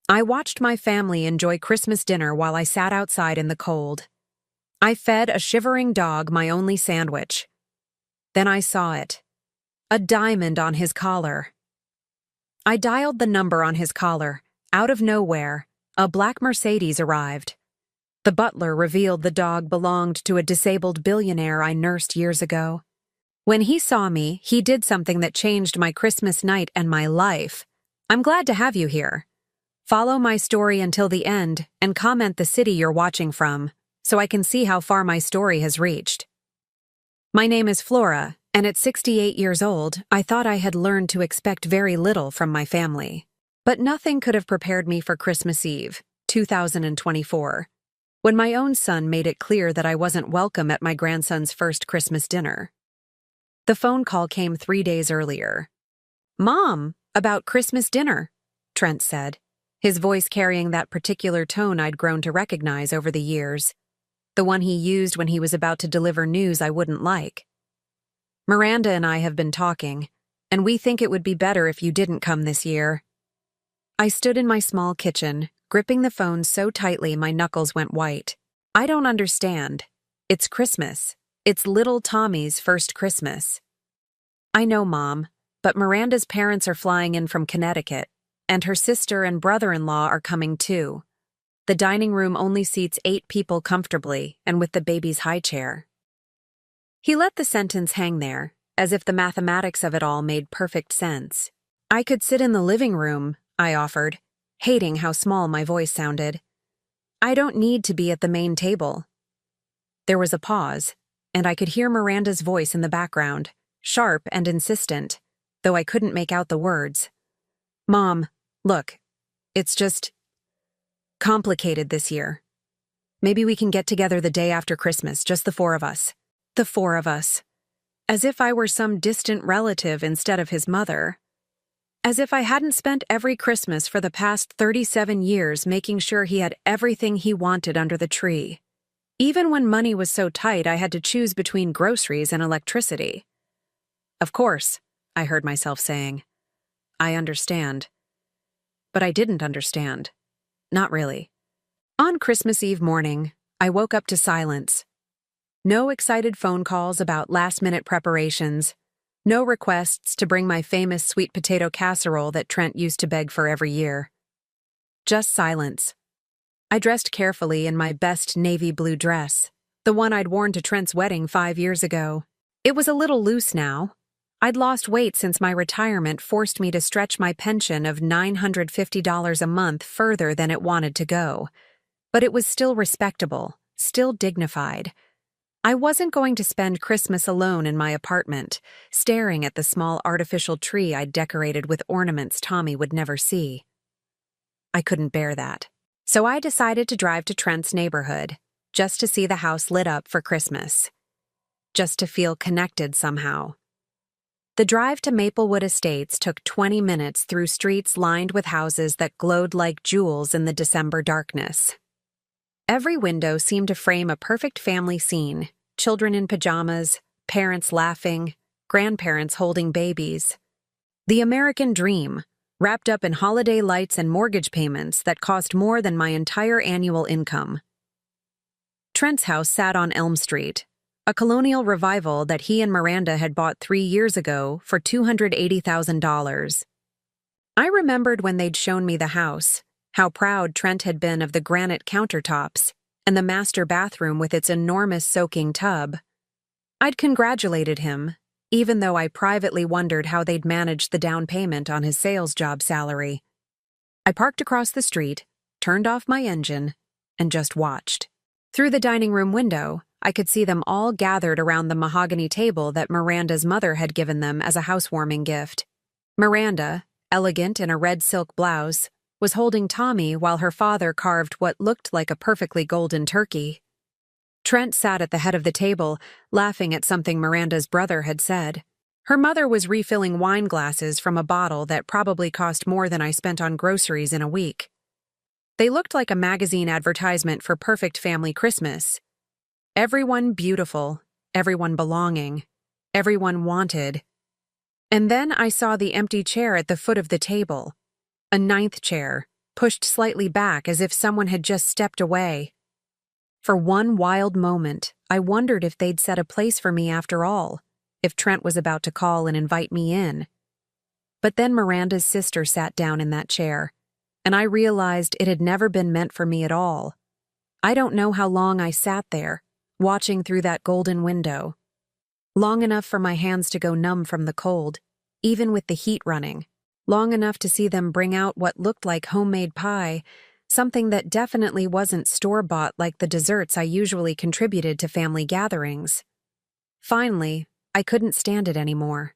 I watched my family enjoy Christmas dinner while I sat outside in the cold. I fed a shivering dog my only sandwich. Then I saw it. A diamond on his collar. I dialed the number on his collar. Out of nowhere, a black Mercedes arrived. The butler revealed the dog belonged to a disabled billionaire I nursed years ago. When he saw me, he did something that changed my Christmas night and my life. I'm glad to have you here. Follow my story until the end and comment the city you're watching from, so I can see how far my story has reached. My name is Flora, and at 68 years old, I thought I had learned to expect very little from my family. But nothing could have prepared me for Christmas Eve, 2024, when my own son made it clear that I wasn't welcome at my grandson's first Christmas dinner. The phone call came 3 days earlier. "Mom, about Christmas dinner," Trent said, his voice carrying that particular tone I'd grown to recognize over the years, the one he used when he was about to deliver news I wouldn't like. "Miranda and I have been talking, and we think it would be better if you didn't come this year." I stood in my small kitchen, gripping the phone so tightly my knuckles went white. "I don't understand. It's Christmas. It's little Tommy's first Christmas." "I know, Mom, but Miranda's parents are flying in from Connecticut, and her sister and brother-in-law are coming too. The dining room only seats 8 people comfortably and with the baby's high chair." He let the sentence hang there, as if the mathematics of it all made perfect sense. "I could sit in the living room," I offered, hating how small my voice sounded. "I don't need to be at the main table." There was a pause, and I could hear Miranda's voice in the background, sharp and insistent, though I couldn't make out the words. "Mom, look, it's just complicated this year. Maybe we can get together the day after Christmas, just the 4 of us." The 4 of us. As if I were some distant relative instead of his mother. As if I hadn't spent every Christmas for the past 37 years making sure he had everything he wanted under the tree. Even when money was so tight I had to choose between groceries and electricity. "Of course," I heard myself saying. "I understand." But I didn't understand. Not really. On Christmas Eve morning, I woke up to silence. No excited phone calls about last-minute preparations. No requests to bring my famous sweet potato casserole that Trent used to beg for every year. Just silence. I dressed carefully in my best navy blue dress, the one I'd worn to Trent's wedding 5 years ago. It was a little loose now. I'd lost weight since my retirement forced me to stretch my pension of $950 a month further than it wanted to go. But it was still respectable, still dignified. I wasn't going to spend Christmas alone in my apartment, staring at the small artificial tree I'd decorated with ornaments Tommy would never see. I couldn't bear that. So I decided to drive to Trent's neighborhood, just to see the house lit up for Christmas. Just to feel connected somehow. The drive to Maplewood Estates took 20 minutes through streets lined with houses that glowed like jewels in the December darkness. Every window seemed to frame a perfect family scene: children in pajamas, parents laughing, grandparents holding babies. The American dream, wrapped up in holiday lights and mortgage payments that cost more than my entire annual income. Trent's house sat on Elm Street, a colonial revival that he and Miranda had bought 3 years ago for $280,000. I remembered when they'd shown me the house, how proud Trent had been of the granite countertops and the master bathroom with its enormous soaking tub. I'd congratulated him, even though I privately wondered how they'd managed the down payment on his sales job salary. I parked across the street, turned off my engine, and just watched. Through the dining room window, I could see them all gathered around the mahogany table that Miranda's mother had given them as a housewarming gift. Miranda, elegant in a red silk blouse, was holding Tommy while her father carved what looked like a perfectly golden turkey. Trent sat at the head of the table, laughing at something Miranda's brother had said. Her mother was refilling wine glasses from a bottle that probably cost more than I spent on groceries in a week. They looked like a magazine advertisement for perfect family Christmas. Everyone beautiful, everyone belonging, everyone wanted. And then I saw the empty chair at the foot of the table. A 9th chair, pushed slightly back as if someone had just stepped away. For one wild moment, I wondered if they'd set a place for me after all, if Trent was about to call and invite me in. But then Miranda's sister sat down in that chair, and I realized it had never been meant for me at all. I don't know how long I sat there, watching through that golden window. Long enough for my hands to go numb from the cold, even with the heat running. Long enough to see them bring out what looked like homemade pie, something that definitely wasn't store-bought like the desserts I usually contributed to family gatherings. Finally, I couldn't stand it anymore.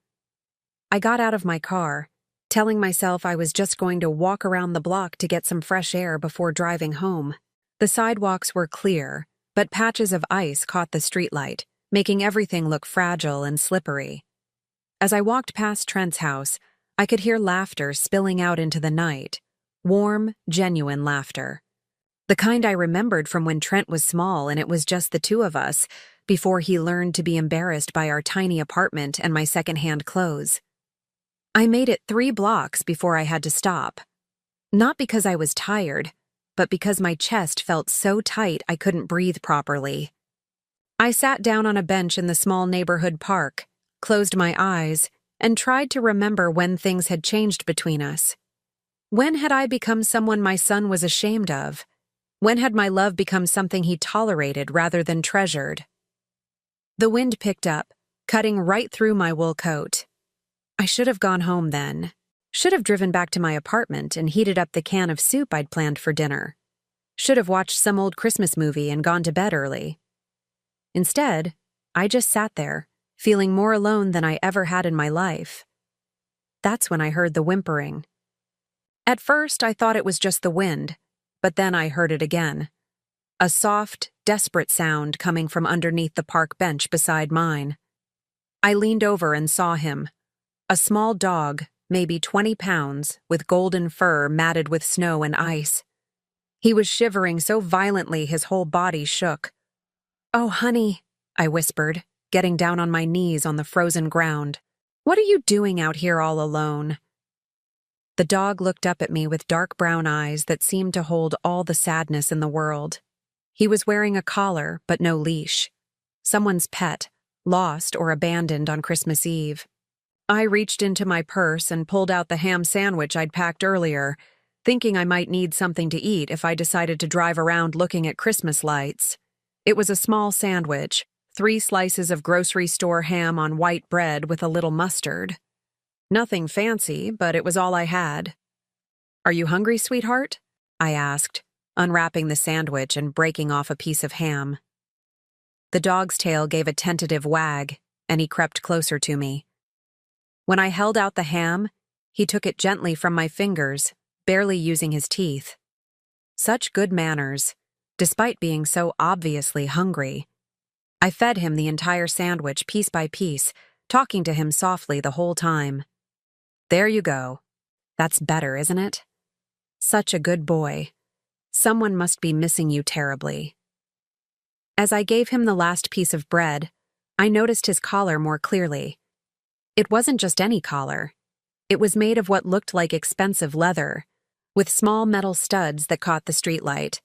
I got out of my car, telling myself I was just going to walk around the block to get some fresh air before driving home. The sidewalks were clear, but patches of ice caught the streetlight, making everything look fragile and slippery. As I walked past Trent's house, I could hear laughter spilling out into the night. Warm, genuine laughter. The kind I remembered from when Trent was small and it was just the two of us, before he learned to be embarrassed by our tiny apartment and my secondhand clothes. I made it 3 blocks before I had to stop. Not because I was tired, but because my chest felt so tight I couldn't breathe properly. I sat down on a bench in the small neighborhood park, closed my eyes, and tried to remember when things had changed between us. When had I become someone my son was ashamed of? When had my love become something he tolerated rather than treasured? The wind picked up, cutting right through my wool coat. I should have gone home then. Should have driven back to my apartment and heated up the can of soup I'd planned for dinner. Should have watched some old Christmas movie and gone to bed early. Instead, I just sat there, feeling more alone than I ever had in my life. That's when I heard the whimpering. At first, I thought it was just the wind, but then I heard it again. A soft, desperate sound coming from underneath the park bench beside mine. I leaned over and saw him. A small dog, maybe 20 pounds, with golden fur matted with snow and ice. He was shivering so violently his whole body shook. "Oh, honey," I whispered, getting down on my knees on the frozen ground. "What are you doing out here all alone?" The dog looked up at me with dark brown eyes that seemed to hold all the sadness in the world. He was wearing a collar, but no leash. Someone's pet, lost or abandoned on Christmas Eve. I reached into my purse and pulled out the ham sandwich I'd packed earlier, thinking I might need something to eat if I decided to drive around looking at Christmas lights. It was a small sandwich, 3 slices of grocery store ham on white bread with a little mustard. Nothing fancy, but it was all I had. "Are you hungry, sweetheart?" I asked, unwrapping the sandwich and breaking off a piece of ham. The dog's tail gave a tentative wag, and he crept closer to me. When I held out the ham, he took it gently from my fingers, barely using his teeth. Such good manners, despite being so obviously hungry. I fed him the entire sandwich piece by piece, talking to him softly the whole time. "There you go. That's better, isn't it? Such a good boy. Someone must be missing you terribly." As I gave him the last piece of bread, I noticed his collar more clearly. It wasn't just any collar. It was made of what looked like expensive leather, with small metal studs that caught the streetlight.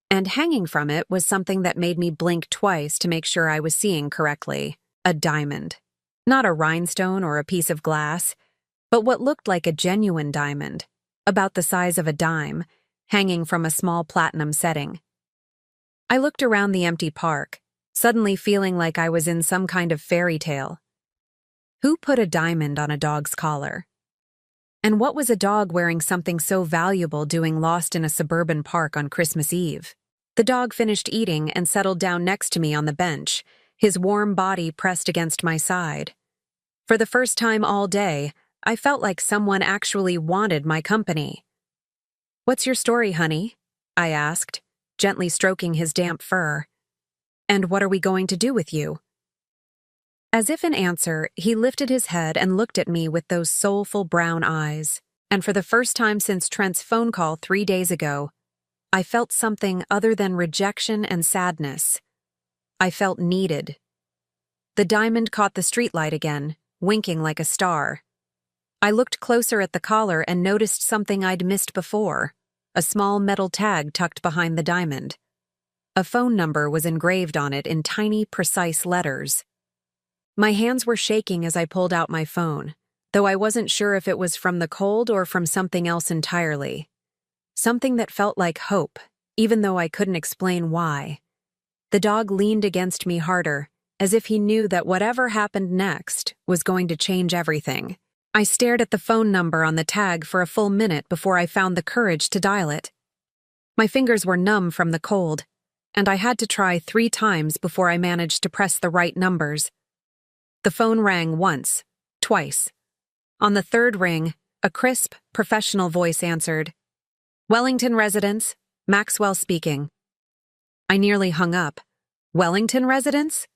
And hanging from it was something that made me blink twice to make sure I was seeing correctly. A diamond. Not a rhinestone or a piece of glass, but what looked like a genuine diamond, about the size of a dime, hanging from a small platinum setting. I looked around the empty park, suddenly feeling like I was in some kind of fairy tale. Who put a diamond on a dog's collar? And what was a dog wearing something so valuable doing lost in a suburban park on Christmas Eve? The dog finished eating and settled down next to me on the bench, his warm body pressed against my side. For the first time all day, I felt like someone actually wanted my company. "What's your story, honey?" I asked, gently stroking his damp fur. "And what are we going to do with you?" As if in answer, he lifted his head and looked at me with those soulful brown eyes. And for the first time since Trent's phone call 3 days ago, I felt something other than rejection and sadness. I felt needed. The diamond caught the streetlight again, winking like a star. I looked closer at the collar and noticed something I'd missed before. a small metal tag tucked behind the diamond. A phone number was engraved on it in tiny, precise letters. My hands were shaking as I pulled out my phone, though I wasn't sure if it was from the cold or from something else entirely. Something that felt like hope, even though I couldn't explain why. The dog leaned against me harder, as if he knew that whatever happened next was going to change everything. I stared at the phone number on the tag for a full minute before I found the courage to dial it. My fingers were numb from the cold, and I had to try 3 times before I managed to press the right numbers. The phone rang once, twice. On the 3rd ring, a crisp, professional voice answered. "Wellington Residence, Maxwell speaking." I nearly hung up. Wellington Residence?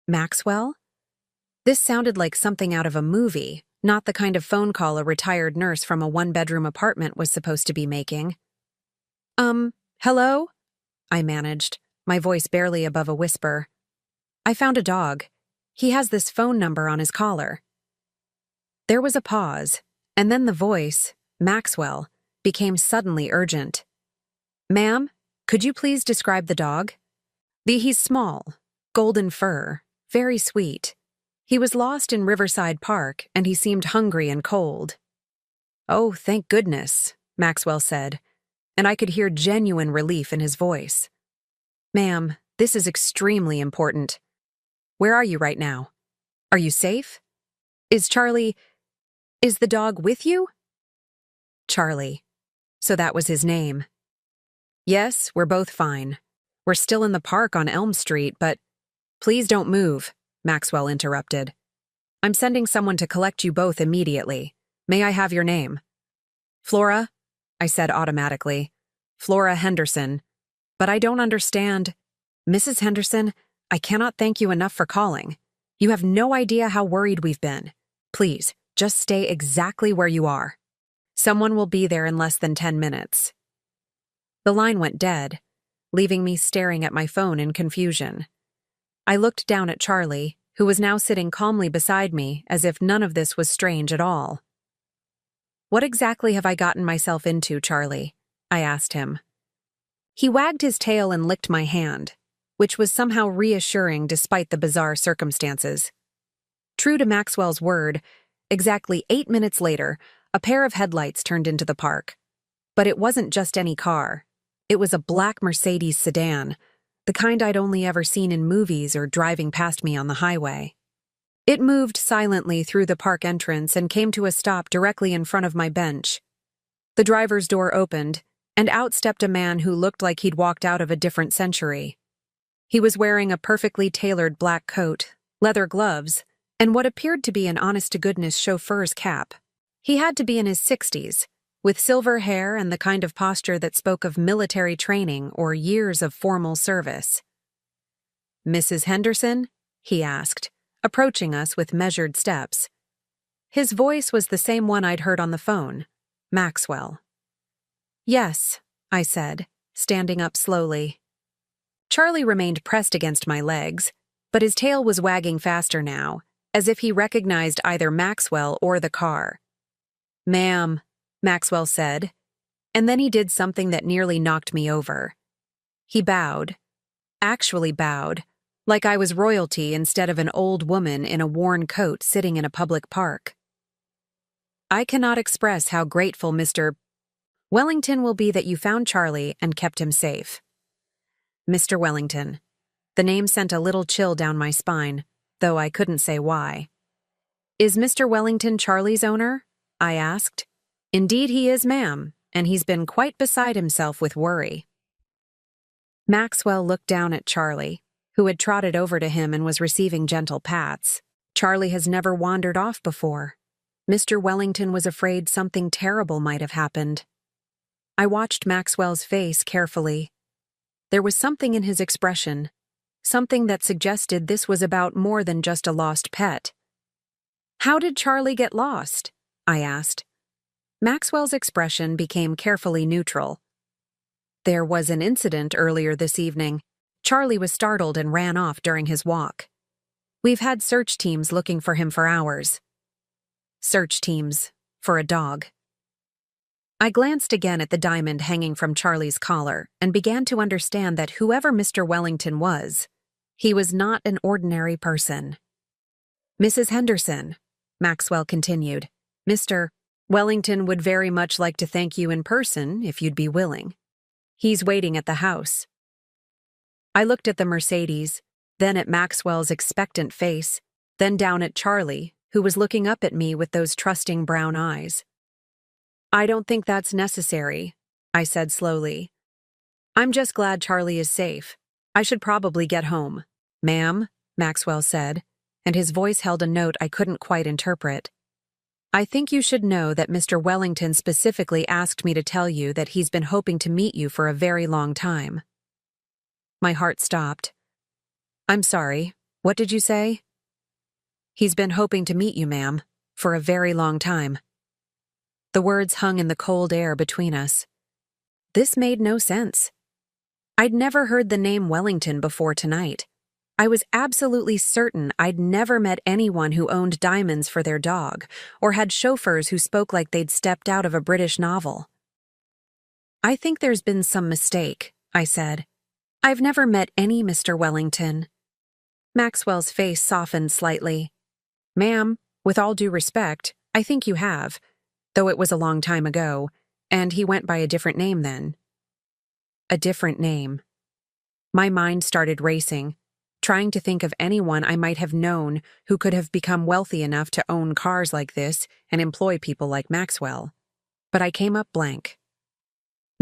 Maxwell? This sounded like something out of a movie, not the kind of phone call a retired nurse from a 1-bedroom apartment was supposed to be making. Hello? I managed, my voice barely above a whisper. "I found a dog. He has this phone number on his collar." There was a pause, and then the voice, Maxwell, became suddenly urgent. "Ma'am, could you please describe the dog?" He's small, golden fur, very sweet. He was lost in Riverside Park, and he seemed hungry and cold. "Oh, thank goodness," Maxwell said, and I could hear genuine relief in his voice. "Ma'am, this is extremely important. Where are you right now? Are you safe? Is the dog with you?" Charlie. So that was his name. "Yes, we're both fine. We're still in the park on Elm Street, but—" "Please don't move," Maxwell interrupted. "I'm sending someone to collect you both immediately. May I have your name?" "Flora," I said automatically. "Flora Henderson. But I don't understand." "Mrs. Henderson, I cannot thank you enough for calling. You have no idea how worried we've been. Please, just stay exactly where you are. Someone will be there in less than 10 minutes. The line went dead, leaving me staring at my phone in confusion. I looked down at Charlie, who was now sitting calmly beside me as if none of this was strange at all. "What exactly have I gotten myself into, Charlie?" I asked him. He wagged his tail and licked my hand, which was somehow reassuring despite the bizarre circumstances. True to Maxwell's word, exactly 8 minutes later, a pair of headlights turned into the park. But it wasn't just any car. It was a black Mercedes sedan, the kind I'd only ever seen in movies or driving past me on the highway. It moved silently through the park entrance and came to a stop directly in front of my bench. The driver's door opened, and out stepped a man who looked like he'd walked out of a different century. He was wearing a perfectly tailored black coat, leather gloves, and what appeared to be an honest-to-goodness chauffeur's cap. He had to be in his 60s, with silver hair and the kind of posture that spoke of military training or years of formal service. "Mrs. Henderson?" he asked, approaching us with measured steps. His voice was the same one I'd heard on the phone, Maxwell. "Yes," I said, standing up slowly. Charlie remained pressed against my legs, but his tail was wagging faster now, as if he recognized either Maxwell or the car. "Ma'am," Maxwell said, and then he did something that nearly knocked me over. He bowed, actually bowed, like I was royalty instead of an old woman in a worn coat sitting in a public park. "I cannot express how grateful Mr. Wellington will be that you found Charlie and kept him safe." Mr. Wellington. The name sent a little chill down my spine, though I couldn't say why. "Is Mr. Wellington Charlie's owner?" I asked. "Indeed he is, ma'am, and he's been quite beside himself with worry." Maxwell looked down at Charlie, who had trotted over to him and was receiving gentle pats. Charlie has never wandered off before. Mr. Wellington was afraid something terrible might have happened. I watched Maxwell's face carefully. There was something in his expression, something that suggested this was about more than just a lost pet. "How did Charlie get lost?" I asked. Maxwell's expression became carefully neutral. "There was an incident earlier this evening. Charlie was startled and ran off during his walk. We've had search teams looking for him for hours." Search teams for a dog. I glanced again at the diamond hanging from Charlie's collar and began to understand that whoever Mr. Wellington was, he was not an ordinary person. Mrs. Henderson, Maxwell continued, Mr. Wellington would very much like to thank you in person if you'd be willing. He's waiting at the house. I looked at the Mercedes, then at Maxwell's expectant face, then down at Charlie, who was looking up at me with those trusting brown eyes. I don't think that's necessary, I said slowly. I'm just glad Charlie is safe. I should probably get home. Ma'am, Maxwell said, and his voice held a note I couldn't quite interpret. I think you should know that Mr. Wellington specifically asked me to tell you that he's been hoping to meet you for a very long time. My heart stopped. I'm sorry, what did you say? He's been hoping to meet you, ma'am, for a very long time. The words hung in the cold air between us. This made no sense. I'd never heard the name Wellington before tonight. I was absolutely certain I'd never met anyone who owned diamonds for their dog, or had chauffeurs who spoke like they'd stepped out of a British novel. I think there's been some mistake, I said. I've never met any Mr. Wellington. Maxwell's face softened slightly. Ma'am, with all due respect, I think you have, though it was a long time ago, and he went by a different name then. A different name. My mind started racing, trying to think of anyone I might have known who could have become wealthy enough to own cars like this and employ people like Maxwell. But I came up blank.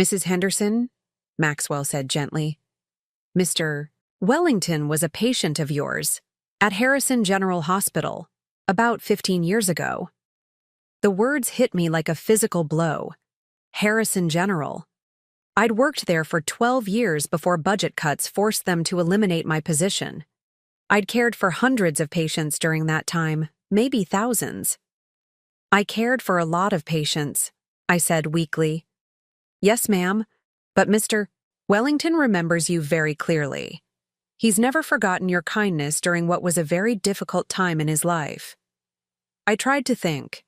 Mrs. Henderson, Maxwell said gently. Mr. Wellington was a patient of yours at Harrison General Hospital about 15 years ago. The words hit me like a physical blow. Harrison General. I'd worked there for 12 years before budget cuts forced them to eliminate my position. I'd cared for hundreds of patients during that time, maybe thousands. I cared for a lot of patients, I said weakly. Yes, ma'am, but Mr. Wellington remembers you very clearly. He's never forgotten your kindness during what was a very difficult time in his life. I tried to think,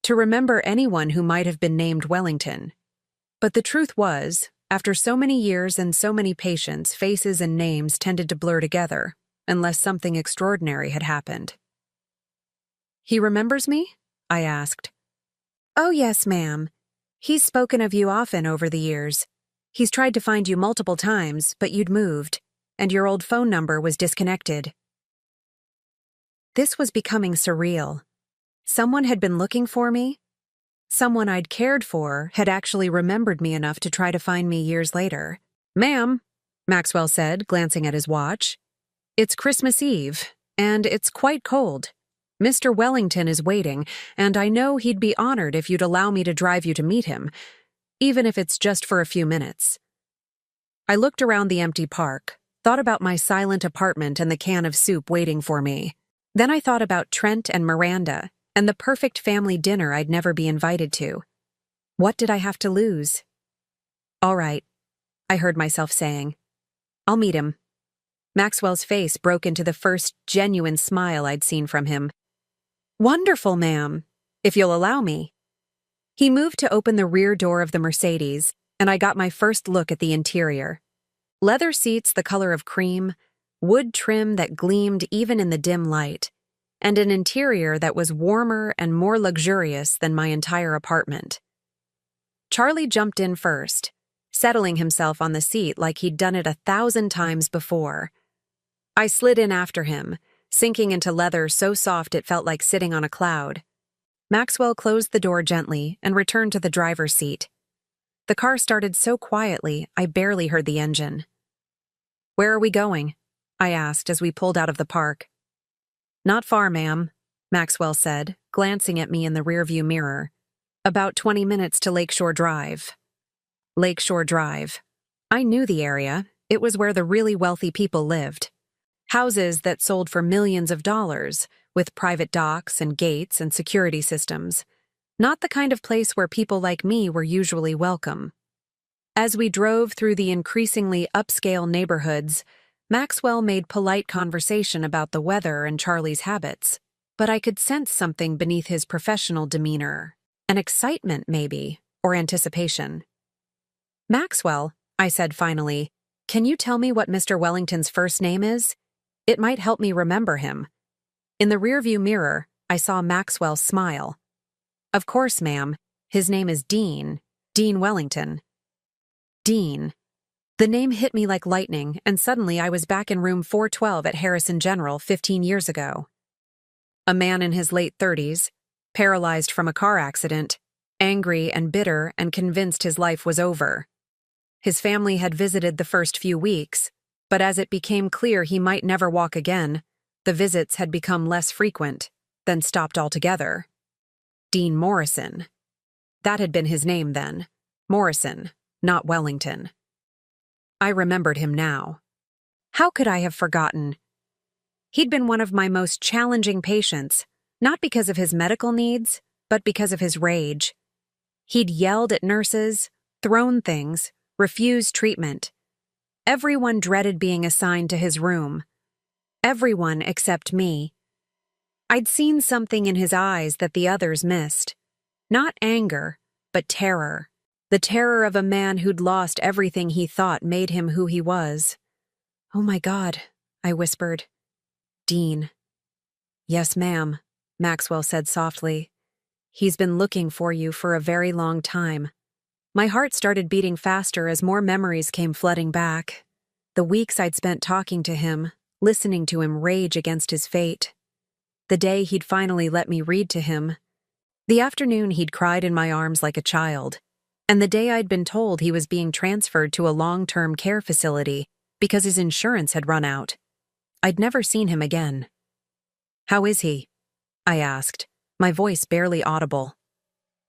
to remember anyone who might have been named Wellington. But the truth was, after so many years and so many patients, faces and names tended to blur together, unless something extraordinary had happened. He remembers me? I asked. Oh, yes, ma'am. He's spoken of you often over the years. He's tried to find you multiple times, but you'd moved, and your old phone number was disconnected. This was becoming surreal. Someone had been looking for me. Someone I'd cared for had actually remembered me enough to try to find me years later. Ma'am, Maxwell said, glancing at his watch. It's Christmas Eve, and it's quite cold. Mr. Wellington is waiting, and I know he'd be honored if you'd allow me to drive you to meet him, even if it's just for a few minutes. I looked around the empty park, thought about my silent apartment and the can of soup waiting for me. Then I thought about Trent and Miranda, and the perfect family dinner I'd never be invited to. What did I have to lose? All right, I heard myself saying. I'll meet him. Maxwell's face broke into the first genuine smile I'd seen from him. Wonderful, ma'am, if you'll allow me. He moved to open the rear door of the Mercedes, and I got my first look at the interior. Leather seats the color of cream, wood trim that gleamed even in the dim light, and an interior that was warmer and more luxurious than my entire apartment. Charlie jumped in first, settling himself on the seat like he'd done it 1,000 times before. I slid in after him, sinking into leather so soft it felt like sitting on a cloud. Maxwell closed the door gently and returned to the driver's seat. The car started so quietly I barely heard the engine. Where are we going? I asked as we pulled out of the park. Not far, ma'am, Maxwell said, glancing at me in the rearview mirror. About 20 minutes to Lakeshore Drive. Lakeshore Drive. I knew the area. It was where the really wealthy people lived. Houses that sold for millions of dollars, with private docks and gates and security systems. Not the kind of place where people like me were usually welcome. As we drove through the increasingly upscale neighborhoods, Maxwell made polite conversation about the weather and Charlie's habits, but I could sense something beneath his professional demeanor. An excitement, maybe, or anticipation. "Maxwell," I said finally, "can you tell me what Mr. Wellington's first name is? It might help me remember him." In the rearview mirror, I saw Maxwell smile. "Of course, ma'am. His name is Dean Wellington." Dean. The name hit me like lightning, and suddenly I was back in room 412 at Harrison General 15 years ago. A man in his late 30s, paralyzed from a car accident, angry and bitter and convinced his life was over. His family had visited the first few weeks, but as it became clear he might never walk again, the visits had become less frequent, then stopped altogether. Dean Morrison. That had been his name then. Morrison, not Wellington. I remembered him now. How could I have forgotten? He'd been one of my most challenging patients, not because of his medical needs, but because of his rage. He'd yelled at nurses, thrown things, refused treatment. Everyone dreaded being assigned to his room. Everyone except me. I'd seen something in his eyes that the others missed. Not anger, but terror. The terror of a man who'd lost everything he thought made him who he was. "Oh my God," I whispered. "Dean." "Yes, ma'am," Maxwell said softly. "He's been looking for you for a very long time." My heart started beating faster as more memories came flooding back. The weeks I'd spent talking to him, listening to him rage against his fate. The day he'd finally let me read to him. The afternoon he'd cried in my arms like a child. And the day I'd been told he was being transferred to a long-term care facility because his insurance had run out. I'd never seen him again. "How is he?" I asked, my voice barely audible.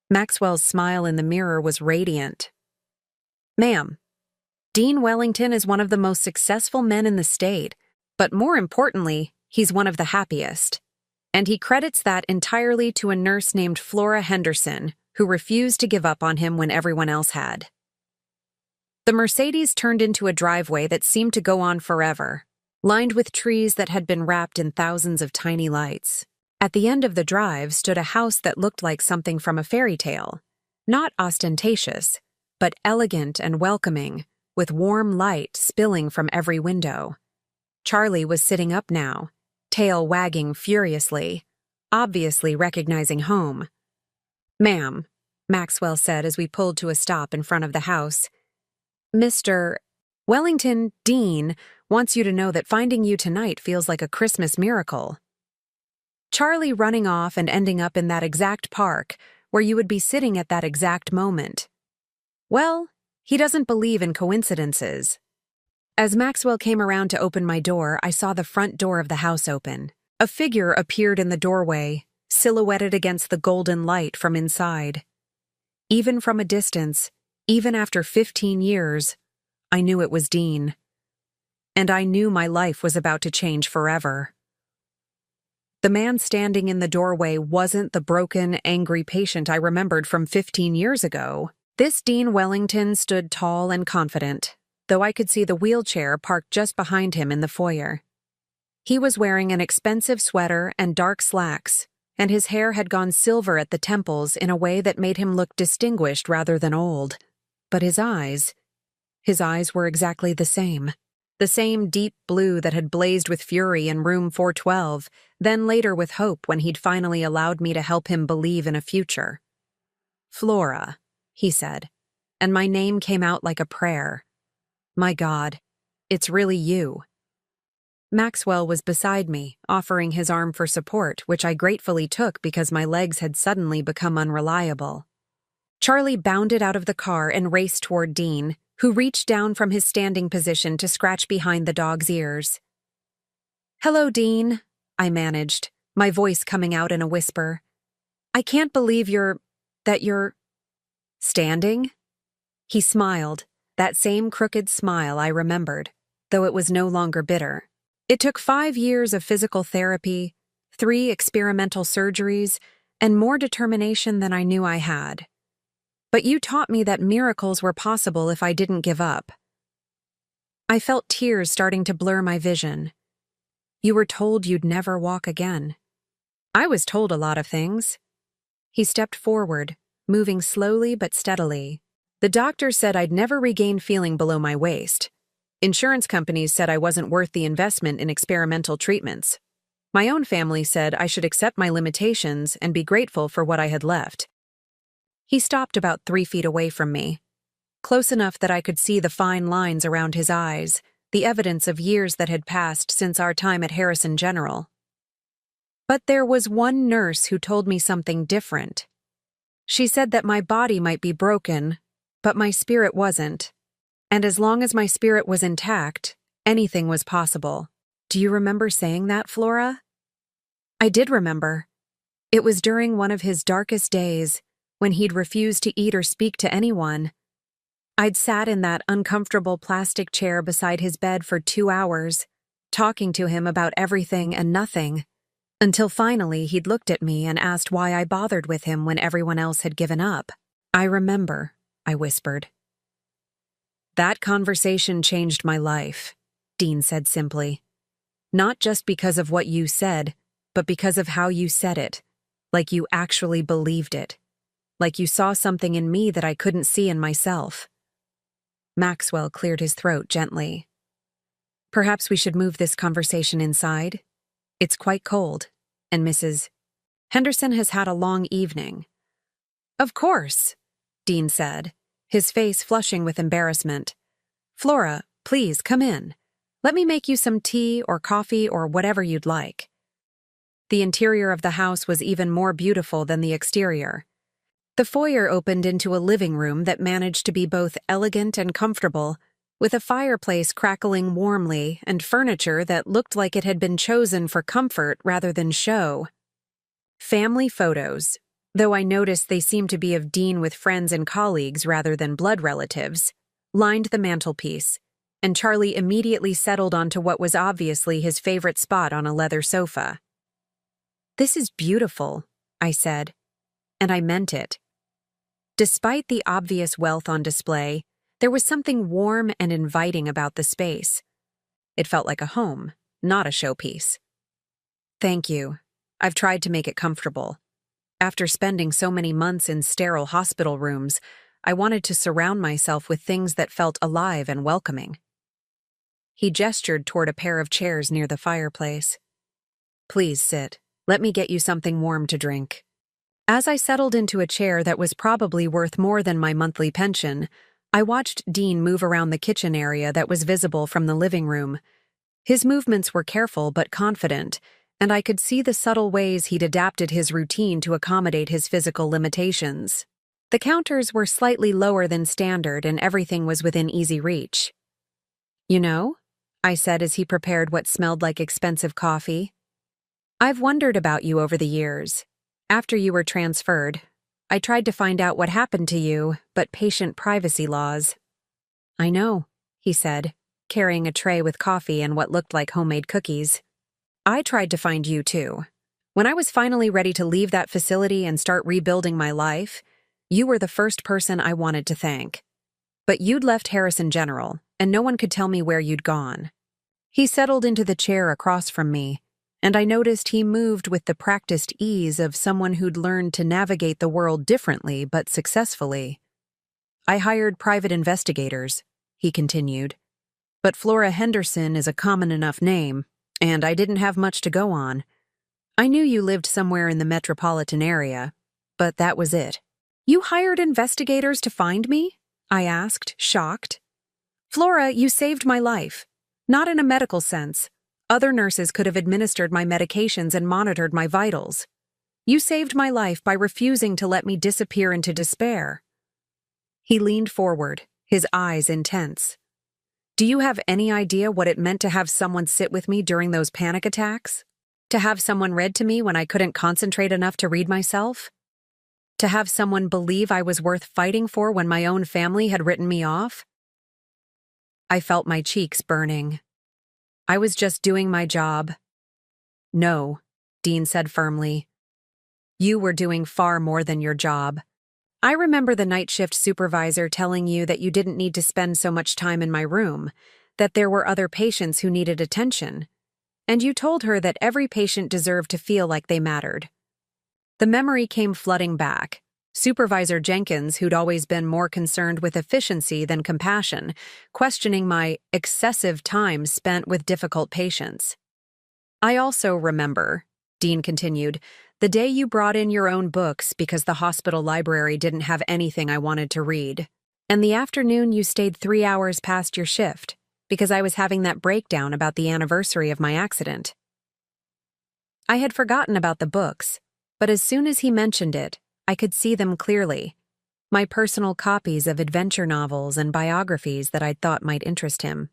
Maxwell's smile in the mirror was radiant. "Ma'am, Dean Wellington is one of the most successful men in the state, but more importantly, he's one of the happiest. And he credits that entirely to a nurse named Flora Henderson, who refused to give up on him when everyone else had." The Mercedes turned into a driveway that seemed to go on forever, lined with trees that had been wrapped in thousands of tiny lights. At the end of the drive stood a house that looked like something from a fairy tale. Not ostentatious, but elegant and welcoming, with warm light spilling from every window. Charlie was sitting up now, tail wagging furiously, obviously recognizing home. "Ma'am," Maxwell said as we pulled to a stop in front of the house, "Mr. Wellington, Dean, wants you to know that finding you tonight feels like a Christmas miracle." Charlie running off and ending up in that exact park where you would be sitting at that exact moment. Well, he doesn't believe in coincidences. As Maxwell came around to open my door, I saw the front door of the house open. A figure appeared in the doorway, silhouetted against the golden light from inside. Even from a distance, even after 15 years, I knew it was Dean. And I knew my life was about to change forever. The man standing in the doorway wasn't the broken, angry patient I remembered from 15 years ago. This Dean Wellington stood tall and confident, though I could see the wheelchair parked just behind him in the foyer. He was wearing an expensive sweater and dark slacks, and his hair had gone silver at the temples in a way that made him look distinguished rather than old. But his eyes were exactly the same. The same deep blue that had blazed with fury in room 412, then later with hope when he'd finally allowed me to help him believe in a future. "Flora," he said, and my name came out like a prayer. "My God, it's really you." Maxwell was beside me, offering his arm for support, which I gratefully took because my legs had suddenly become unreliable. Charlie bounded out of the car and raced toward Dean, who reached down from his standing position to scratch behind the dog's ears. "Hello, Dean," I managed, my voice coming out in a whisper. "I can't believe you're standing?" He smiled, that same crooked smile I remembered, though it was no longer bitter. It took 5 years of physical therapy, 3 experimental surgeries, and more determination than I knew I had. But you taught me that miracles were possible if I didn't give up. I felt tears starting to blur my vision. You were told you'd never walk again. I was told a lot of things. He stepped forward, moving slowly but steadily. The doctor said I'd never regain feeling below my waist. Insurance companies said I wasn't worth the investment in experimental treatments. My own family said I should accept my limitations and be grateful for what I had left. He stopped about 3 feet away from me, close enough that I could see the fine lines around his eyes, the evidence of years that had passed since our time at Harrison General. But there was one nurse who told me something different. She said that my body might be broken, but my spirit wasn't. And as long as my spirit was intact, anything was possible. Do you remember saying that, Flora? I did remember. It was during one of his darkest days, when he'd refused to eat or speak to anyone. I'd sat in that uncomfortable plastic chair beside his bed for 2 hours, talking to him about everything and nothing, until finally he'd looked at me and asked why I bothered with him when everyone else had given up. I remember, I whispered. That conversation changed my life, Dean said simply. Not just because of what you said, but because of how you said it, like you actually believed it, like you saw something in me that I couldn't see in myself. Maxwell cleared his throat gently. Perhaps we should move this conversation inside. It's quite cold, and Mrs. Henderson has had a long evening. Of course, Dean said, his face flushing with embarrassment. Flora, please come in. Let me make you some tea or coffee or whatever you'd like. The interior of the house was even more beautiful than the exterior. The foyer opened into a living room that managed to be both elegant and comfortable, with a fireplace crackling warmly and furniture that looked like it had been chosen for comfort rather than show. Family photos, though I noticed they seemed to be of Dean with friends and colleagues rather than blood relatives, lined the mantelpiece, and Charlie immediately settled onto what was obviously his favorite spot on a leather sofa. This is beautiful, I said, and I meant it. Despite the obvious wealth on display, there was something warm and inviting about the space. It felt like a home, not a showpiece. Thank you. I've tried to make it comfortable. After spending so many months in sterile hospital rooms, I wanted to surround myself with things that felt alive and welcoming. He gestured toward a pair of chairs near the fireplace. Please sit. Let me get you something warm to drink. As I settled into a chair that was probably worth more than my monthly pension, I watched Dean move around the kitchen area that was visible from the living room. His movements were careful but confident, and I could see the subtle ways he'd adapted his routine to accommodate his physical limitations. The counters were slightly lower than standard and everything was within easy reach. You know, I said as he prepared what smelled like expensive coffee, I've wondered about you over the years. After you were transferred, I tried to find out what happened to you, but patient privacy laws. I know, he said, carrying a tray with coffee and what looked like homemade cookies. I tried to find you too. When I was finally ready to leave that facility and start rebuilding my life, you were the first person I wanted to thank. But you'd left Harrison General, and no one could tell me where you'd gone. He settled into the chair across from me, and I noticed he moved with the practiced ease of someone who'd learned to navigate the world differently but successfully. I hired private investigators, he continued. But Flora Henderson is a common enough name, and I didn't have much to go on. I knew you lived somewhere in the metropolitan area, but that was it. You hired investigators to find me? I asked, shocked. Flora, you saved my life. Not in a medical sense. Other nurses could have administered my medications and monitored my vitals. You saved my life by refusing to let me disappear into despair. He leaned forward, his eyes intense. Do you have any idea what it meant to have someone sit with me during those panic attacks? To have someone read to me when I couldn't concentrate enough to read myself? To have someone believe I was worth fighting for when my own family had written me off? I felt my cheeks burning. I was just doing my job. No, Dean said firmly. You were doing far more than your job. I remember the night shift supervisor telling you that you didn't need to spend so much time in my room, that there were other patients who needed attention, and you told her that every patient deserved to feel like they mattered. The memory came flooding back, Supervisor Jenkins, who'd always been more concerned with efficiency than compassion, questioning my excessive time spent with difficult patients. I also remember, Dean continued, the day you brought in your own books because the hospital library didn't have anything I wanted to read, and the afternoon you stayed 3 hours past your shift because I was having that breakdown about the anniversary of my accident. I had forgotten about the books, but as soon as he mentioned it, I could see them clearly. My personal copies of adventure novels and biographies that I'd thought might interest him.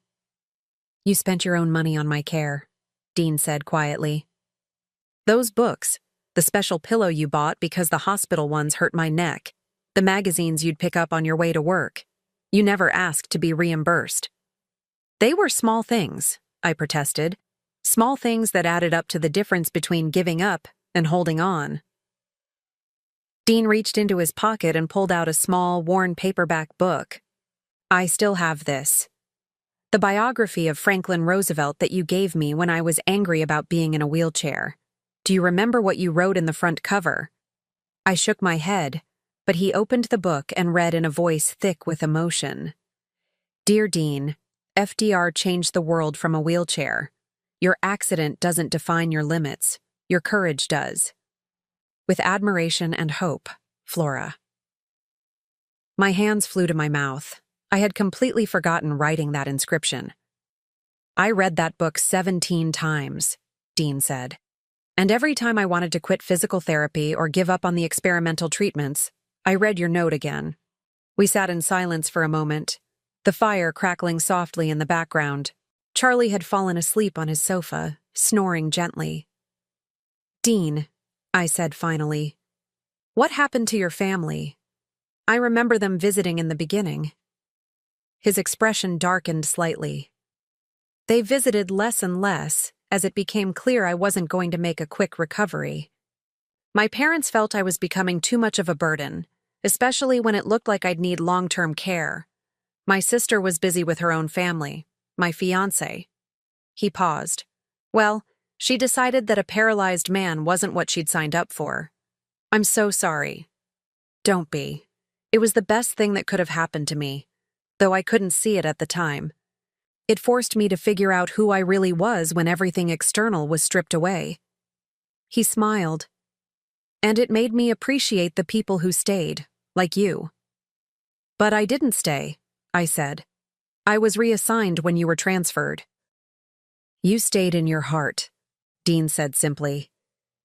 You spent your own money on my care, Dean said quietly. Those books, the special pillow you bought because the hospital ones hurt my neck, the magazines you'd pick up on your way to work, you never asked to be reimbursed. They were small things, I protested. Small things that added up to the difference between giving up and holding on. Dean reached into his pocket and pulled out a small, worn paperback book. I still have this. The biography of Franklin Roosevelt that you gave me when I was angry about being in a wheelchair. Do you remember what you wrote in the front cover? I shook my head, but he opened the book and read in a voice thick with emotion. Dear Dean, FDR changed the world from a wheelchair. Your accident doesn't define your limits. Your courage does. With admiration and hope, Flora. My hands flew to my mouth. I had completely forgotten writing that inscription. I read that book 17 times, Dean said. And every time I wanted to quit physical therapy or give up on the experimental treatments, I read your note again. We sat in silence for a moment, the fire crackling softly in the background. Charlie had fallen asleep on his sofa, snoring gently. Dean, I said finally, what happened to your family? I remember them visiting in the beginning. His expression darkened slightly. They visited less and less as it became clear I wasn't going to make a quick recovery. My parents felt I was becoming too much of a burden, especially when it looked like I'd need long-term care. My sister was busy with her own family, my fiancé. He paused. Well, she decided that a paralyzed man wasn't what she'd signed up for. I'm so sorry. Don't be. It was the best thing that could have happened to me, though I couldn't see it at the time. It forced me to figure out who I really was when everything external was stripped away. He smiled. And it made me appreciate the people who stayed, like you. But I didn't stay, I said. I was reassigned when you were transferred. You stayed in your heart, Dean said simply.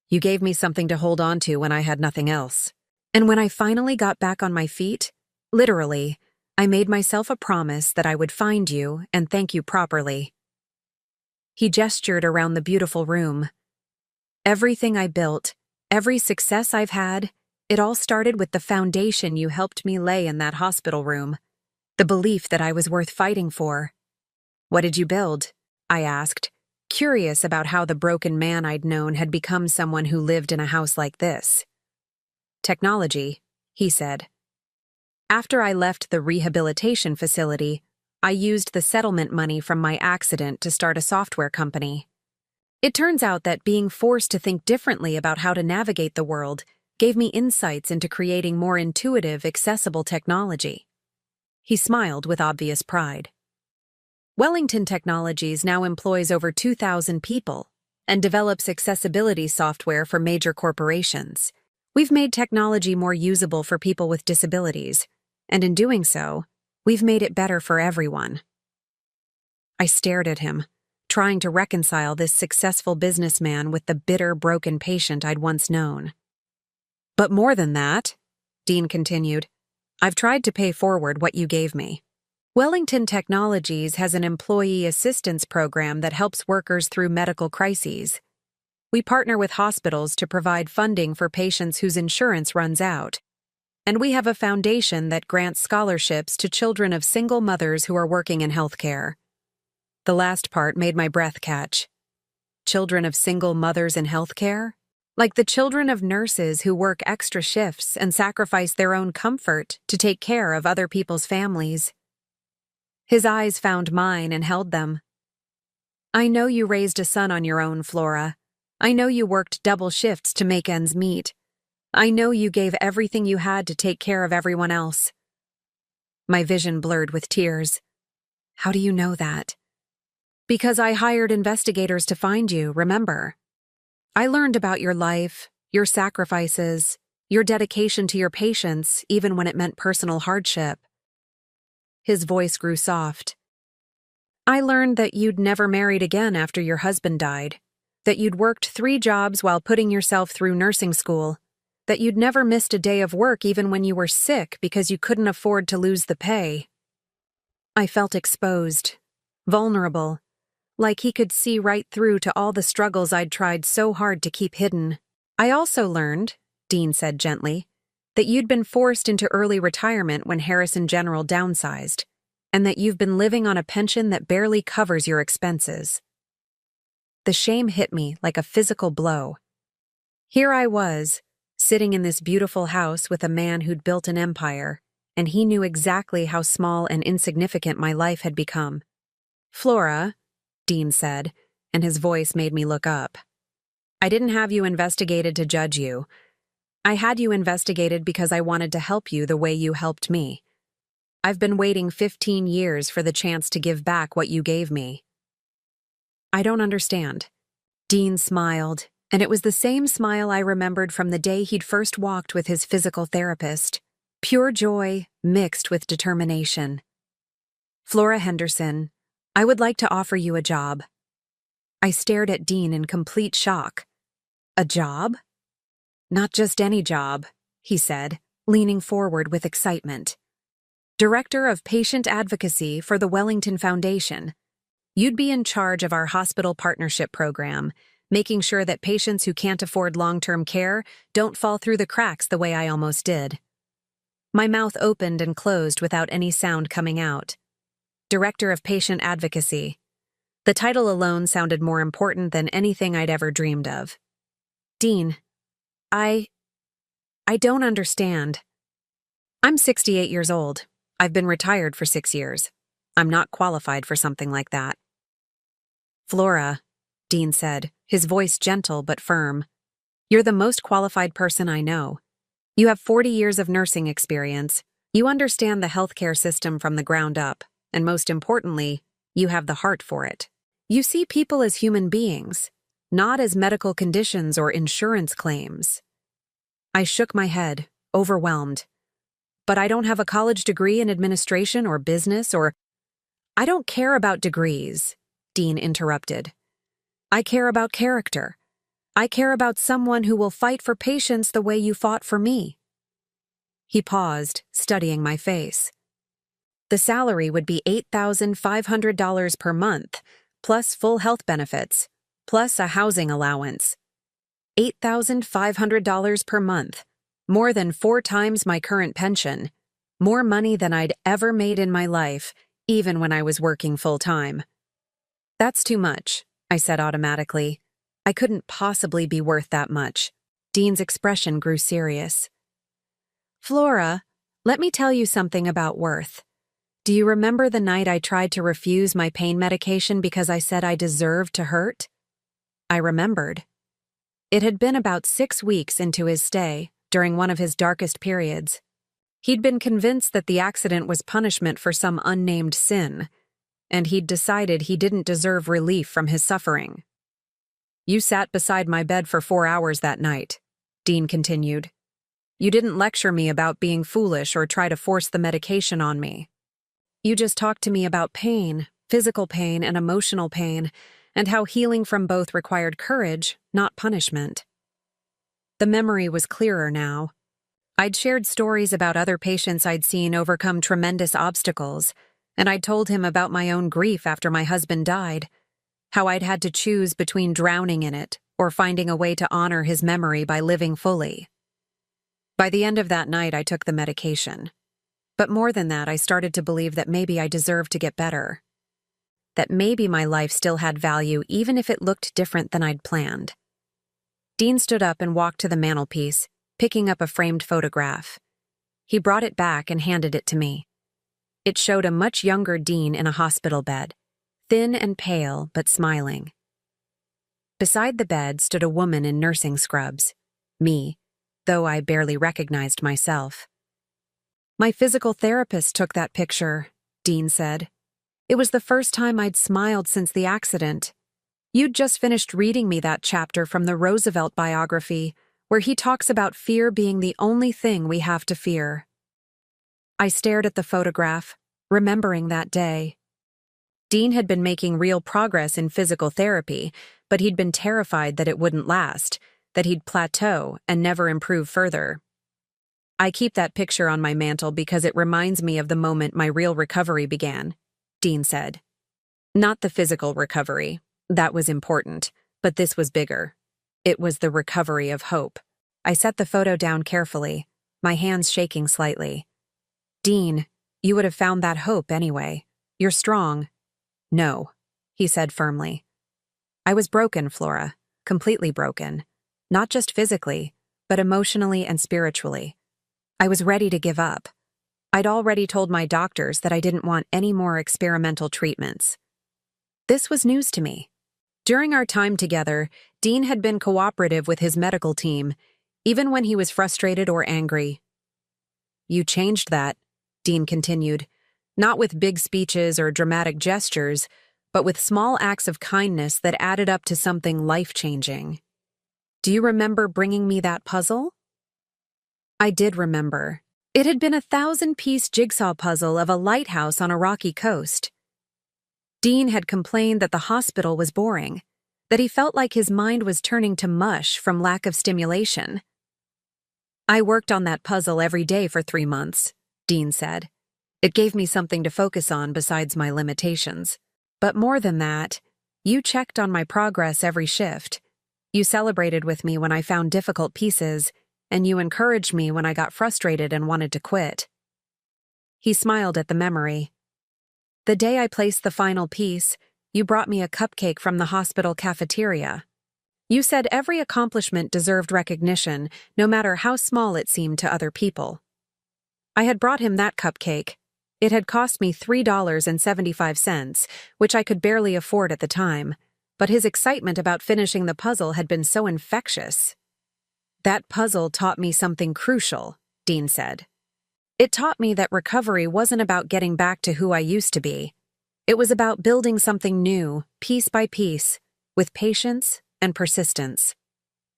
You gave me something to hold on to when I had nothing else. And when I finally got back on my feet, literally, I made myself a promise that I would find you and thank you properly. He gestured around the beautiful room. Everything I built, every success I've had, it all started with the foundation you helped me lay in that hospital room. The belief that I was worth fighting for. What did you build? I asked, curious about how the broken man I'd known had become someone who lived in a house like this. Technology, he said. After I left the rehabilitation facility, I used the settlement money from my accident to start a software company. It turns out that being forced to think differently about how to navigate the world gave me insights into creating more intuitive, accessible technology. He smiled with obvious pride. Wellington Technologies now employs over 2,000 people and develops accessibility software for major corporations. We've made technology more usable for people with disabilities, and in doing so, we've made it better for everyone. I stared at him, trying to reconcile this successful businessman with the bitter, broken patient I'd once known. But more than that, Dean continued, I've tried to pay forward what you gave me. Wellington Technologies has an employee assistance program that helps workers through medical crises. We partner with hospitals to provide funding for patients whose insurance runs out. And we have a foundation that grants scholarships to children of single mothers who are working in healthcare. The last part made my breath catch. Children of single mothers in healthcare? Like the children of nurses who work extra shifts and sacrifice their own comfort to take care of other people's families. His eyes found mine and held them. I know you raised a son on your own, Flora. I know you worked double shifts to make ends meet. I know you gave everything you had to take care of everyone else. My vision blurred with tears. How do you know that? Because I hired investigators to find you, remember? I learned about your life, your sacrifices, your dedication to your patients, even when it meant personal hardship. His voice grew soft. I learned that you'd never married again after your husband died, that you'd worked 3 jobs while putting yourself through nursing school, that you'd never missed a day of work even when you were sick because you couldn't afford to lose the pay. I felt exposed, vulnerable, like he could see right through to all the struggles I'd tried so hard to keep hidden. I also learned, Dean said gently, that you'd been forced into early retirement when Harrison General downsized, and that you've been living on a pension that barely covers your expenses. The shame hit me like a physical blow. Here I was, sitting in this beautiful house with a man who'd built an empire, and he knew exactly how small and insignificant my life had become. Flora, Dean said, and his voice made me look up. I didn't have you investigated to judge you. I had you investigated because I wanted to help you the way you helped me. I've been waiting 15 years for the chance to give back what you gave me. I don't understand. Dean smiled, and it was the same smile I remembered from the day he'd first walked with his physical therapist. Pure joy mixed with determination. Flora Henderson, I would like to offer you a job. I stared at Dean in complete shock. A job? Not just any job, he said, leaning forward with excitement. Director of Patient Advocacy for the Wellington Foundation. You'd be in charge of our hospital partnership program, making sure that patients who can't afford long-term care don't fall through the cracks the way I almost did. My mouth opened and closed without any sound coming out. Director of Patient Advocacy. The title alone sounded more important than anything I'd ever dreamed of. Dean, I don't understand. I'm 68 years old. I've been retired for 6 years. I'm not qualified for something like that. Flora, Dean said, his voice gentle but firm. You're the most qualified person I know. You have 40 years of nursing experience. You understand the healthcare system from the ground up, and most importantly, you have the heart for it. You see people as human beings, not as medical conditions or insurance claims. I shook my head, overwhelmed. But I don't have a college degree in administration or business or... I don't care about degrees, Dean interrupted. I care about character. I care about someone who will fight for patients the way you fought for me. He paused, studying my face. The salary would be $8,500 per month, plus full health benefits, plus a housing allowance. $8,500 per month, more than 4 times my current pension, more money than I'd ever made in my life, even when I was working full-time. That's too much, I said automatically. I couldn't possibly be worth that much. Dean's expression grew serious. Flora, let me tell you something about worth. Do you remember the night I tried to refuse my pain medication because I said I deserved to hurt? I remembered. It had been about 6 weeks into his stay, during one of his darkest periods. He'd been convinced that the accident was punishment for some unnamed sin, and he'd decided he didn't deserve relief from his suffering. You sat beside my bed for 4 hours that night, Dean continued. You didn't lecture me about being foolish or try to force the medication on me. You just talked to me about pain, physical pain and emotional pain, and how healing from both required courage, not punishment. The memory was clearer now. I'd shared stories about other patients I'd seen overcome tremendous obstacles, and I'd told him about my own grief after my husband died, how I'd had to choose between drowning in it or finding a way to honor his memory by living fully. By the end of that night, I took the medication. But more than that, I started to believe that maybe I deserved to get better. That maybe my life still had value even if it looked different than I'd planned. Dean stood up and walked to the mantelpiece, picking up a framed photograph. He brought it back and handed it to me. It showed a much younger Dean in a hospital bed, thin and pale but smiling. Beside the bed stood a woman in nursing scrubs, me, though I barely recognized myself. My physical therapist took that picture, Dean said. It was the first time I'd smiled since the accident. You'd just finished reading me that chapter from the Roosevelt biography, where he talks about fear being the only thing we have to fear. I stared at the photograph, remembering that day. Dean had been making real progress in physical therapy, but he'd been terrified that it wouldn't last, that he'd plateau and never improve further. I keep that picture on my mantle because it reminds me of the moment my real recovery began, Dean said. Not the physical recovery. That was important, but this was bigger. It was the recovery of hope. I set the photo down carefully, my hands shaking slightly. Dean, you would have found that hope anyway. You're strong. No, he said firmly. I was broken, Flora, completely broken. Not just physically, but emotionally and spiritually. I was ready to give up. I'd already told my doctors that I didn't want any more experimental treatments. This was news to me. During our time together, Dean had been cooperative with his medical team, even when he was frustrated or angry. You changed that, Dean continued, not with big speeches or dramatic gestures, but with small acts of kindness that added up to something life-changing. Do you remember bringing me that puzzle? I did remember. It had been a 1,000-piece jigsaw puzzle of a lighthouse on a rocky coast. Dean had complained that the hospital was boring, that he felt like his mind was turning to mush from lack of stimulation. I worked on that puzzle every day for 3 months, Dean said. It gave me something to focus on besides my limitations. But more than that, you checked on my progress every shift. You celebrated with me when I found difficult pieces, and you encouraged me when I got frustrated and wanted to quit. He smiled at the memory. The day I placed the final piece, you brought me a cupcake from the hospital cafeteria. You said every accomplishment deserved recognition, no matter how small it seemed to other people. I had brought him that cupcake. It had cost me $3.75, which I could barely afford at the time, but his excitement about finishing the puzzle had been so infectious. That puzzle taught me something crucial, Dean said. It taught me that recovery wasn't about getting back to who I used to be. It was about building something new, piece by piece, with patience and persistence.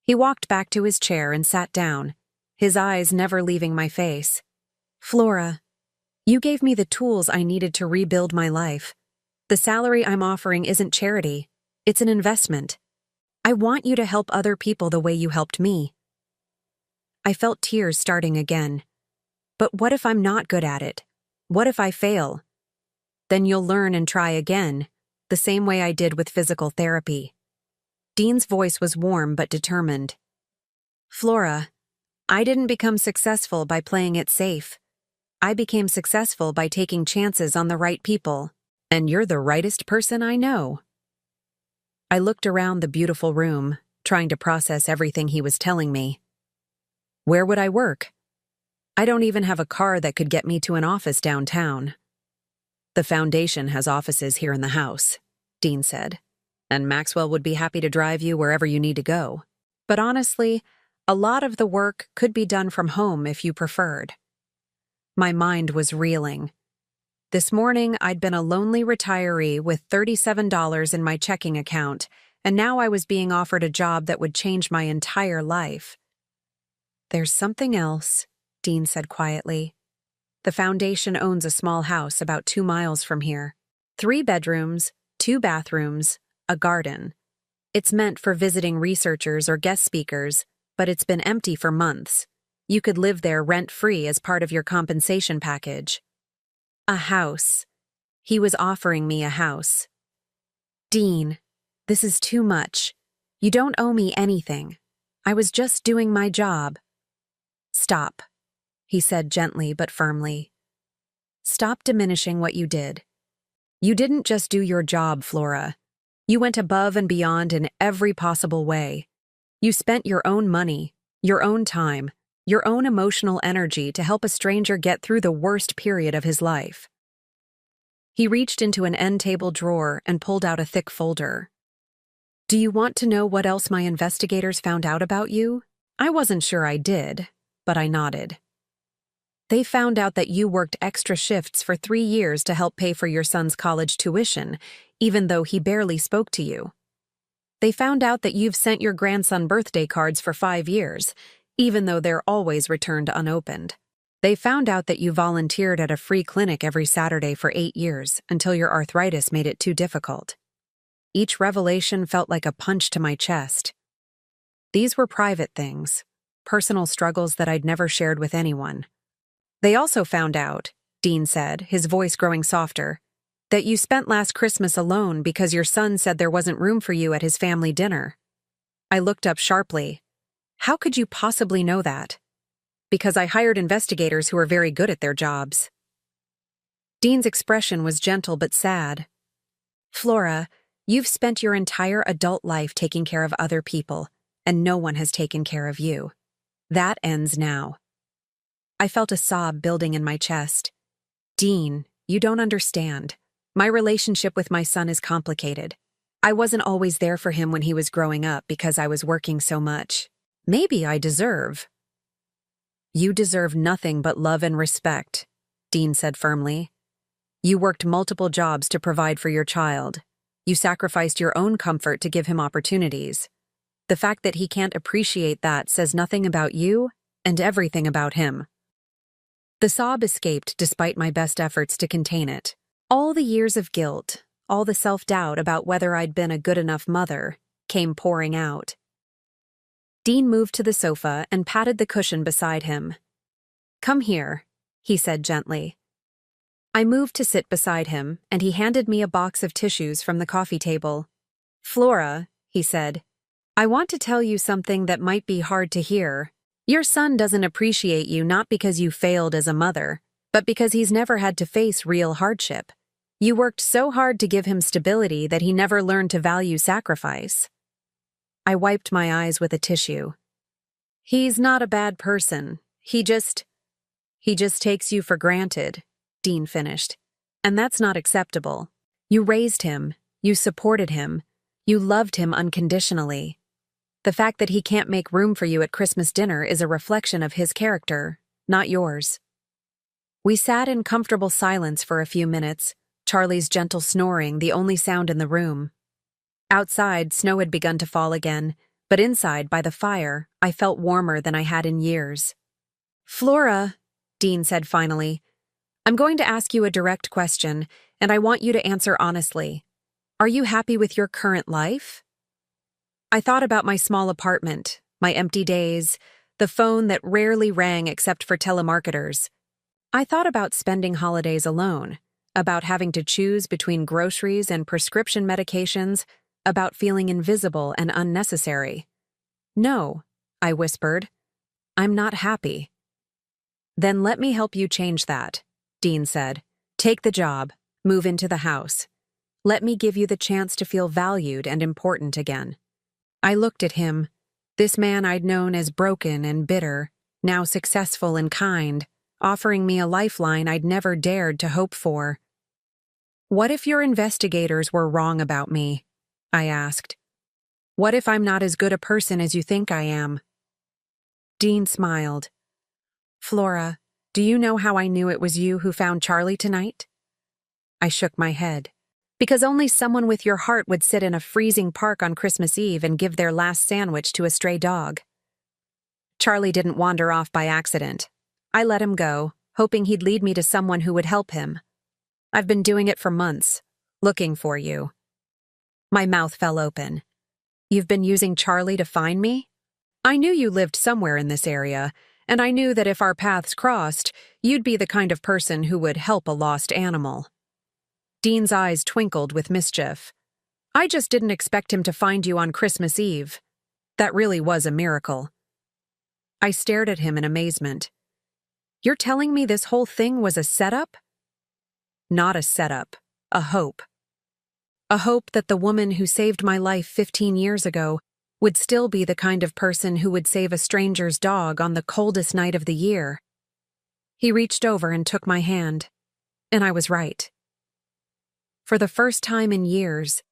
He walked back to his chair and sat down, his eyes never leaving my face. Flora, you gave me the tools I needed to rebuild my life. The salary I'm offering isn't charity, it's an investment. I want you to help other people the way you helped me. I felt tears starting again. But what if I'm not good at it? What if I fail? Then you'll learn and try again, the same way I did with physical therapy. Dean's voice was warm but determined. Flora, I didn't become successful by playing it safe. I became successful by taking chances on the right people, and you're the rightest person I know. I looked around the beautiful room, trying to process everything he was telling me. Where would I work? I don't even have a car that could get me to an office downtown. The foundation has offices here in the house, Dean said, and Maxwell would be happy to drive you wherever you need to go. But honestly, a lot of the work could be done from home if you preferred. My mind was reeling. This morning, I'd been a lonely retiree with $37 in my checking account, and now I was being offered a job that would change my entire life. There's something else, Dean said quietly. The foundation owns a small house about 2 miles from here. 3 bedrooms, 2 bathrooms, a garden. It's meant for visiting researchers or guest speakers, but it's been empty for months. You could live there rent-free as part of your compensation package. A house. He was offering me a house. Dean, this is too much. You don't owe me anything. I was just doing my job. Stop, he said gently but firmly. Stop diminishing what you did. You didn't just do your job, Flora. You went above and beyond in every possible way. You spent your own money, your own time, your own emotional energy to help a stranger get through the worst period of his life. He reached into an end-table drawer and pulled out a thick folder. Do you want to know what else my investigators found out about you? I wasn't sure I did, but I nodded. They found out that you worked extra shifts for 3 years to help pay for your son's college tuition, even though he barely spoke to you. They found out that you've sent your grandson birthday cards for 5 years, even though they're always returned unopened. They found out that you volunteered at a free clinic every Saturday for 8 years until your arthritis made it too difficult. Each revelation felt like a punch to my chest. These were private things, personal struggles that I'd never shared with anyone. They also found out, Dean said, his voice growing softer, that you spent last Christmas alone because your son said there wasn't room for you at his family dinner. I looked up sharply. How could you possibly know that? Because I hired investigators who are very good at their jobs. Dean's expression was gentle but sad. Flora, you've spent your entire adult life taking care of other people, and no one has taken care of you. That ends now. I felt a sob building in my chest. Dean, you don't understand. My relationship with my son is complicated. I wasn't always there for him when he was growing up because I was working so much. Maybe I deserve. You deserve nothing but love and respect, Dean said firmly. You worked multiple jobs to provide for your child. You sacrificed your own comfort to give him opportunities. The fact that he can't appreciate that says nothing about you and everything about him. The sob escaped despite my best efforts to contain it. All the years of guilt, all the self-doubt about whether I'd been a good enough mother, came pouring out. Dean moved to the sofa and patted the cushion beside him. Come here, he said gently. I moved to sit beside him, and he handed me a box of tissues from the coffee table. Flora, he said, I want to tell you something that might be hard to hear. Your son doesn't appreciate you not because you failed as a mother, but because he's never had to face real hardship. You worked so hard to give him stability that he never learned to value sacrifice. I wiped my eyes with a tissue. He's not a bad person. He just takes you for granted, Dean finished. And that's not acceptable. You raised him. You supported him. You loved him unconditionally. The fact that he can't make room for you at Christmas dinner is a reflection of his character, not yours. We sat in comfortable silence for a few minutes, Charlie's gentle snoring the only sound in the room. Outside, snow had begun to fall again, but inside, by the fire, I felt warmer than I had in years. Flora, Dean said finally, I'm going to ask you a direct question, and I want you to answer honestly. Are you happy with your current life? I thought about my small apartment, my empty days, the phone that rarely rang except for telemarketers. I thought about spending holidays alone, about having to choose between groceries and prescription medications, about feeling invisible and unnecessary. No, I whispered. I'm not happy. Then let me help you change that, Dean said. Take the job, move into the house. Let me give you the chance to feel valued and important again. I looked at him, this man I'd known as broken and bitter, now successful and kind, offering me a lifeline I'd never dared to hope for. What if your investigators were wrong about me? I asked. What if I'm not as good a person as you think I am? Dean smiled. Flora, do you know how I knew it was you who found Charlie tonight? I shook my head. Because only someone with your heart would sit in a freezing park on Christmas Eve and give their last sandwich to a stray dog. Charlie didn't wander off by accident. I let him go, hoping he'd lead me to someone who would help him. I've been doing it for months, looking for you. My mouth fell open. You've been using Charlie to find me? I knew you lived somewhere in this area, and I knew that if our paths crossed, you'd be the kind of person who would help a lost animal. Dean's eyes twinkled with mischief. I just didn't expect him to find you on Christmas Eve. That really was a miracle. I stared at him in amazement. You're telling me this whole thing was a setup? Not a setup, a hope. A hope that the woman who saved my life 15 years ago would still be the kind of person who would save a stranger's dog on the coldest night of the year. He reached over and took my hand, and I was right. For the first time in years,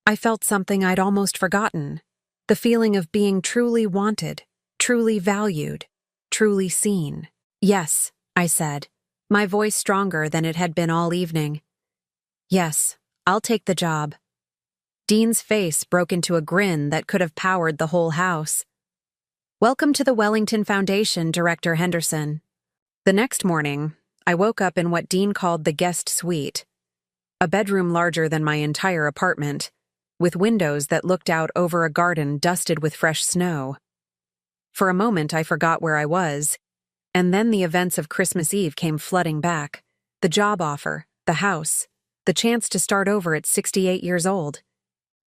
I felt something I'd almost forgotten, the feeling of being truly wanted, truly valued, truly seen. Yes, I said, my voice stronger than it had been all evening. Yes, I'll take the job. Dean's face broke into a grin that could have powered the whole house. Welcome to the Wellington Foundation, Director Henderson. The next morning, I woke up in what Dean called the guest suite, a bedroom larger than my entire apartment, with windows that looked out over a garden dusted with fresh snow. For a moment, I forgot where I was, and then the events of Christmas Eve came flooding back. The job offer, the house, the chance to start over at 68 years old.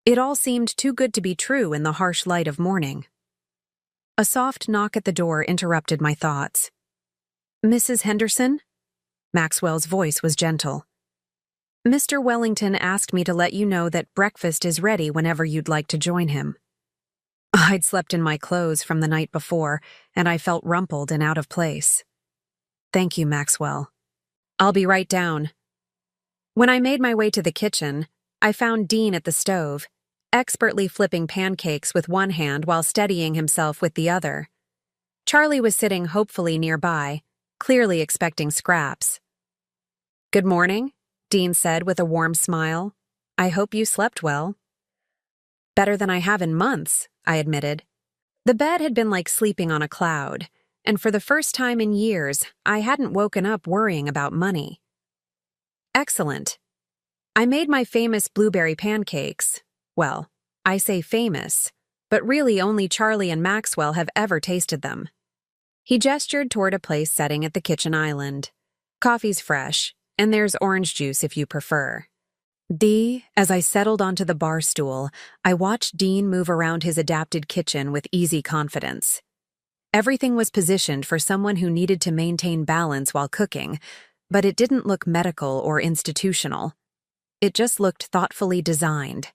It all seemed too good to be true in the harsh light of morning. A soft knock at the door interrupted my thoughts. Mrs. Henderson? Maxwell's voice was gentle. Mr. Wellington asked me to let you know that breakfast is ready whenever you'd like to join him. I'd slept in my clothes from the night before, and I felt rumpled and out of place. Thank you, Maxwell. I'll be right down. When I made my way to the kitchen, I found Dean at the stove, expertly flipping pancakes with one hand while steadying himself with the other. Charlie was sitting hopefully nearby, clearly expecting scraps. Good morning, Dean said with a warm smile. I hope you slept well. Better than I have in months, I admitted. The bed had been like sleeping on a cloud, and for the first time in years, I hadn't woken up worrying about money. Excellent. I made my famous blueberry pancakes. Well, I say famous, but really only Charlie and Maxwell have ever tasted them. He gestured toward a place setting at the kitchen island. Coffee's fresh, and there's orange juice if you prefer. As I settled onto the bar stool, I watched Dean move around his adapted kitchen with easy confidence. Everything was positioned for someone who needed to maintain balance while cooking, but it didn't look medical or institutional. It just looked thoughtfully designed.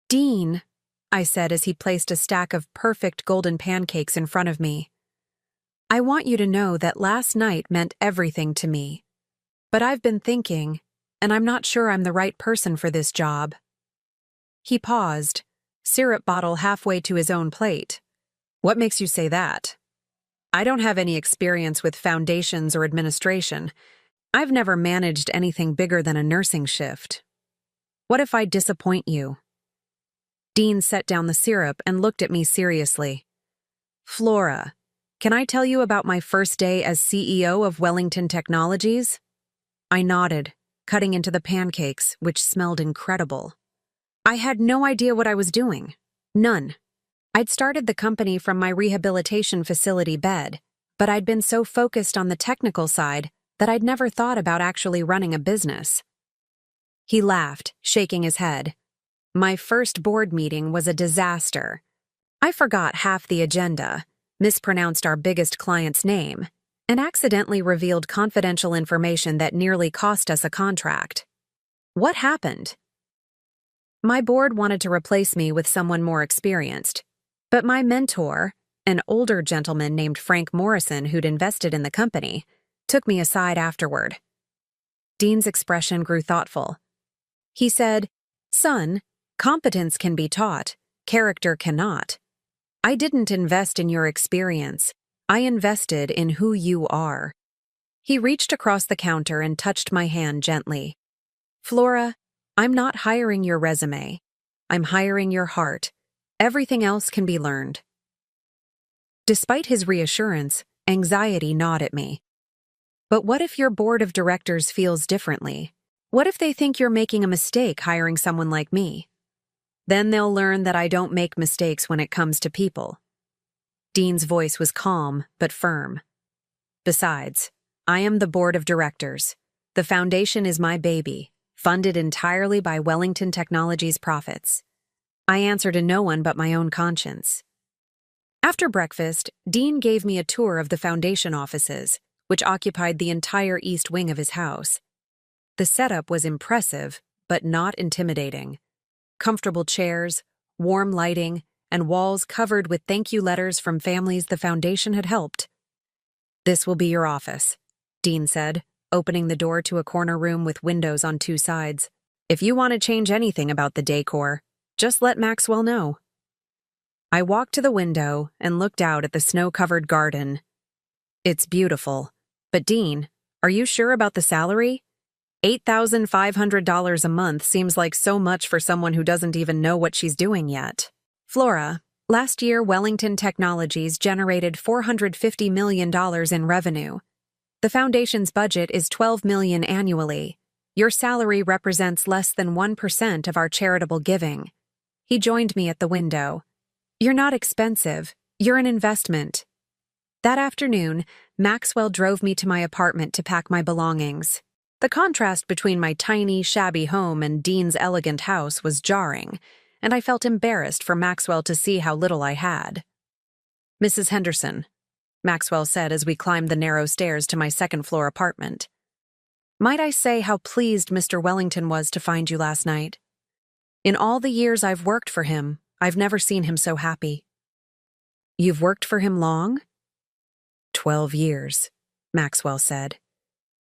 Dean, I said as he placed a stack of perfect golden pancakes in front of me. I want you to know that last night meant everything to me. But I've been thinking, and I'm not sure I'm the right person for this job. He paused, syrup bottle halfway to his own plate. What makes you say that? I don't have any experience with foundations or administration. I've never managed anything bigger than a nursing shift. What if I disappoint you? Dean set down the syrup and looked at me seriously. Flora, can I tell you about my first day as CEO of Wellington Technologies? I nodded, cutting into the pancakes, which smelled incredible. I had no idea what I was doing. None. I'd started the company from my rehabilitation facility bed, but I'd been so focused on the technical side that I'd never thought about actually running a business. He laughed, shaking his head. My first board meeting was a disaster. I forgot half the agenda, mispronounced our biggest client's name, and accidentally revealed confidential information that nearly cost us a contract. What happened? My board wanted to replace me with someone more experienced, but my mentor, an older gentleman named Frank Morrison who'd invested in the company, took me aside afterward. Dean's expression grew thoughtful. He said, Son, competence can be taught, character cannot. I didn't invest in your experience. I invested in who you are. He reached across the counter and touched my hand gently. Flora, I'm not hiring your resume. I'm hiring your heart. Everything else can be learned. Despite his reassurance, anxiety gnawed at me. But what if your board of directors feels differently? What if they think you're making a mistake hiring someone like me? Then they'll learn that I don't make mistakes when it comes to people. Dean's voice was calm but firm. Besides, I am the board of directors. The foundation is my baby, funded entirely by Wellington Technologies' profits. I answer to no one but my own conscience. After breakfast, Dean gave me a tour of the foundation offices, which occupied the entire east wing of his house. The setup was impressive, but not intimidating. Comfortable chairs, warm lighting, and walls covered with thank you letters from families the foundation had helped. This will be your office, Dean said, opening the door to a corner room with windows on two sides. If you want to change anything about the decor, just let Maxwell know. I walked to the window and looked out at the snow-covered garden. It's beautiful. But Dean, are you sure about the salary? $8,500 a month seems like so much for someone who doesn't even know what she's doing yet. Flora, last year Wellington Technologies generated $450 million in revenue. The foundation's budget is $12 million annually. Your salary represents less than 1% of our charitable giving. He joined me at the window. You're not expensive. You're an investment. That afternoon, Maxwell drove me to my apartment to pack my belongings. The contrast between my tiny, shabby home and Dean's elegant house was jarring, and I felt embarrassed for Maxwell to see how little I had. "Mrs. Henderson," Maxwell said as we climbed the narrow stairs to my second-floor apartment. "Might I say how pleased Mr. Wellington was to find you last night? In all the years I've worked for him, I've never seen him so happy." "You've worked for him long?" 12 years, Maxwell said.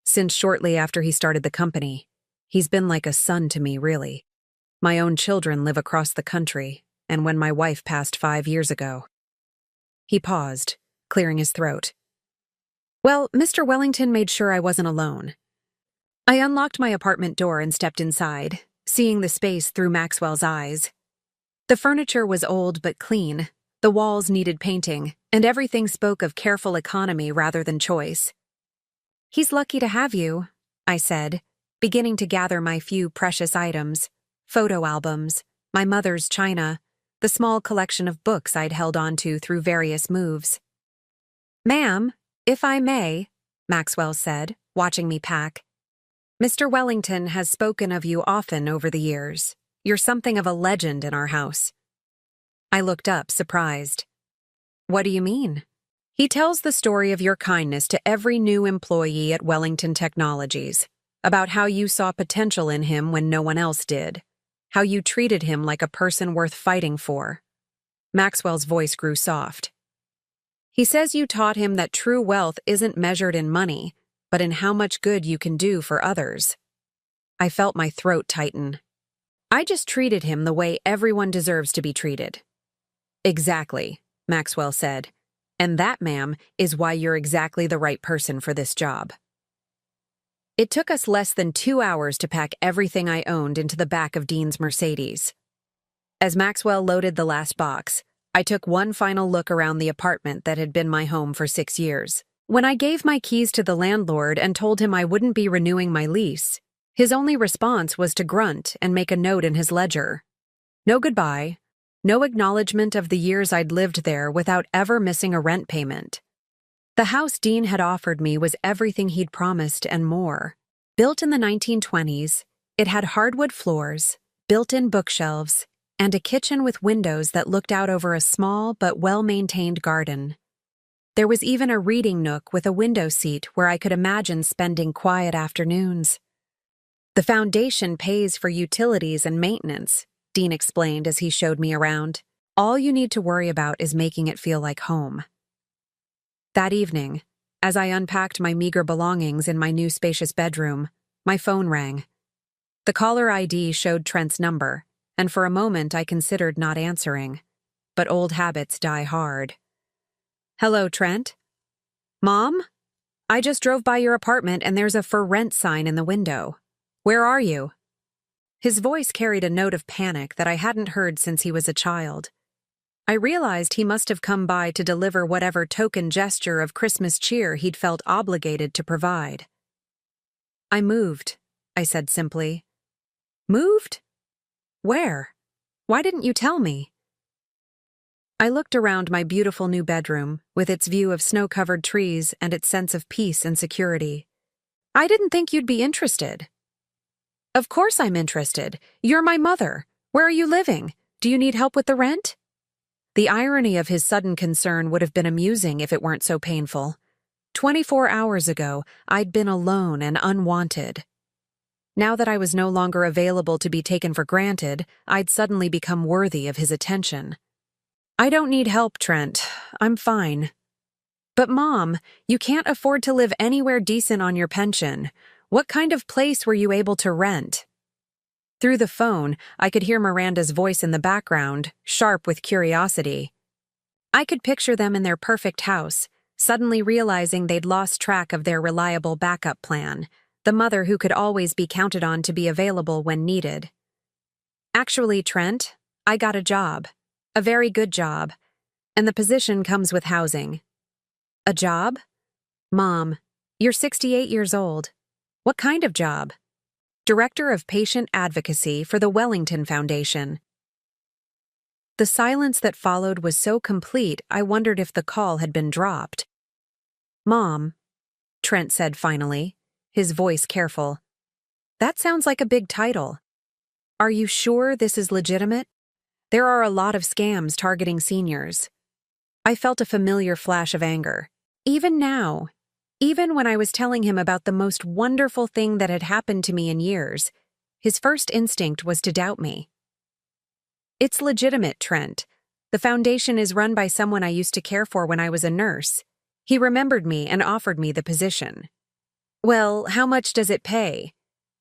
"Since shortly after he started the company. He's been like a son to me, really. My own children live across the country, and when my wife passed 5 years ago." He paused, clearing his throat. Well, Mr. Wellington made sure I wasn't alone. I unlocked my apartment door and stepped inside, seeing the space through Maxwell's eyes. The furniture was old but clean, the walls needed painting, and everything spoke of careful economy rather than choice. "He's lucky to have you," I said, beginning to gather my few precious items, photo albums, my mother's china, the small collection of books I'd held onto through various moves. "Ma'am, if I may," Maxwell said, watching me pack. "Mr. Wellington has spoken of you often over the years. You're something of a legend in our house." I looked up, surprised. "What do you mean?" "He tells the story of your kindness to every new employee at Wellington Technologies, about how you saw potential in him when no one else did, how you treated him like a person worth fighting for." Maxwell's voice grew soft. "He says you taught him that true wealth isn't measured in money, but in how much good you can do for others." I felt my throat tighten. "I just treated him the way everyone deserves to be treated." "Exactly," Maxwell said. "And that, ma'am, is why you're exactly the right person for this job." It took us less than 2 hours to pack everything I owned into the back of Dean's Mercedes. As Maxwell loaded the last box, I took one final look around the apartment that had been my home for 6 years. When I gave my keys to the landlord and told him I wouldn't be renewing my lease, his only response was to grunt and make a note in his ledger. No goodbye, no acknowledgement of the years I'd lived there without ever missing a rent payment. The house Dean had offered me was everything he'd promised and more. Built in the 1920s, it had hardwood floors, built-in bookshelves, and a kitchen with windows that looked out over a small but well-maintained garden. There was even a reading nook with a window seat where I could imagine spending quiet afternoons. "The foundation pays for utilities and maintenance," Dean explained as he showed me around. "All you need to worry about is making it feel like home." That evening, as I unpacked my meager belongings in my new spacious bedroom, my phone rang. The caller ID showed Trent's number, and for a moment I considered not answering. But old habits die hard. "Hello, Trent?" "Mom? I just drove by your apartment and there's a for rent sign in the window. Where are you?" His voice carried a note of panic that I hadn't heard since he was a child. I realized he must have come by to deliver whatever token gesture of Christmas cheer he'd felt obligated to provide. "I moved," I said simply. "Moved? Where? Why didn't you tell me?" I looked around my beautiful new bedroom, with its view of snow-covered trees and its sense of peace and security. "I didn't think you'd be interested." "Of course I'm interested. You're my mother. Where are you living? Do you need help with the rent?" The irony of his sudden concern would have been amusing if it weren't so painful. 24 hours ago, I'd been alone and unwanted. Now that I was no longer available to be taken for granted, I'd suddenly become worthy of his attention. "I don't need help, Trent. I'm fine." "But Mom, you can't afford to live anywhere decent on your pension. What kind of place were you able to rent?" Through the phone, I could hear Miranda's voice in the background, sharp with curiosity. I could picture them in their perfect house, suddenly realizing they'd lost track of their reliable backup plan, the mother who could always be counted on to be available when needed. Actually, Trent, I got a job. A very good job. And the position comes with housing. A job? Mom, you're 68 years old. What kind of job? Director of Patient Advocacy for the Wellington Foundation. The silence that followed was so complete, I wondered if the call had been dropped. Mom, Trent said finally, his voice careful. That sounds like a big title. Are you sure this is legitimate? There are a lot of scams targeting seniors. I felt a familiar flash of anger. Even now, even when I was telling him about the most wonderful thing that had happened to me in years, his first instinct was to doubt me. It's legitimate, Trent. The foundation is run by someone I used to care for when I was a nurse. He remembered me and offered me the position. Well, how much does it pay?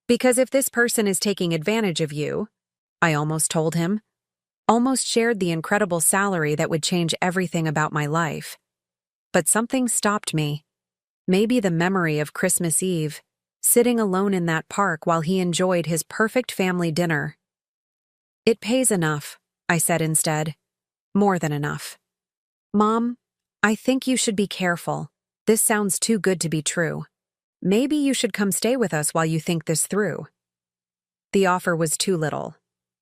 Because if this person is taking advantage of you, I almost told him, almost shared the incredible salary that would change everything about my life. But something stopped me. Maybe the memory of Christmas Eve, sitting alone in that park while he enjoyed his perfect family dinner. It pays enough, I said instead. More than enough. Mom, I think you should be careful. This sounds too good to be true. Maybe you should come stay with us while you think this through. The offer was too little.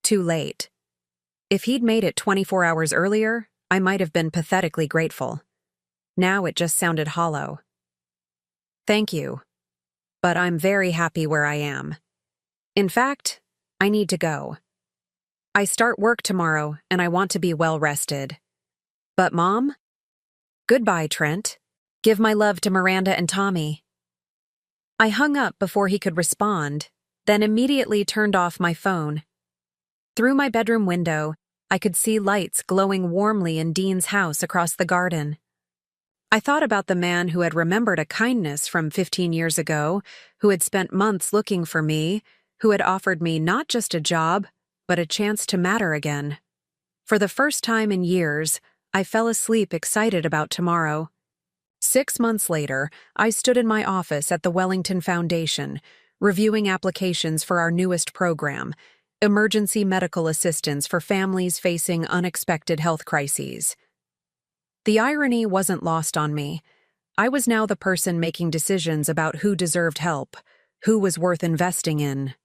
Too late. If he'd made it 24 hours earlier, I might have been pathetically grateful. Now it just sounded hollow. Thank you. But I'm very happy where I am. In fact, I need to go. I start work tomorrow, and I want to be well rested. But Mom? Goodbye, Trent. Give my love to Miranda and Tommy. I hung up before he could respond, then immediately turned off my phone. Through my bedroom window, I could see lights glowing warmly in Dean's house across the garden. I thought about the man who had remembered a kindness from 15 years ago, who had spent months looking for me, who had offered me not just a job, but a chance to matter again. For the first time in years, I fell asleep excited about tomorrow. 6 months later, I stood in my office at the Wellington Foundation, reviewing applications for our newest program, Emergency Medical Assistance for Families Facing Unexpected Health Crises. The irony wasn't lost on me. I was now the person making decisions about who deserved help, who was worth investing in.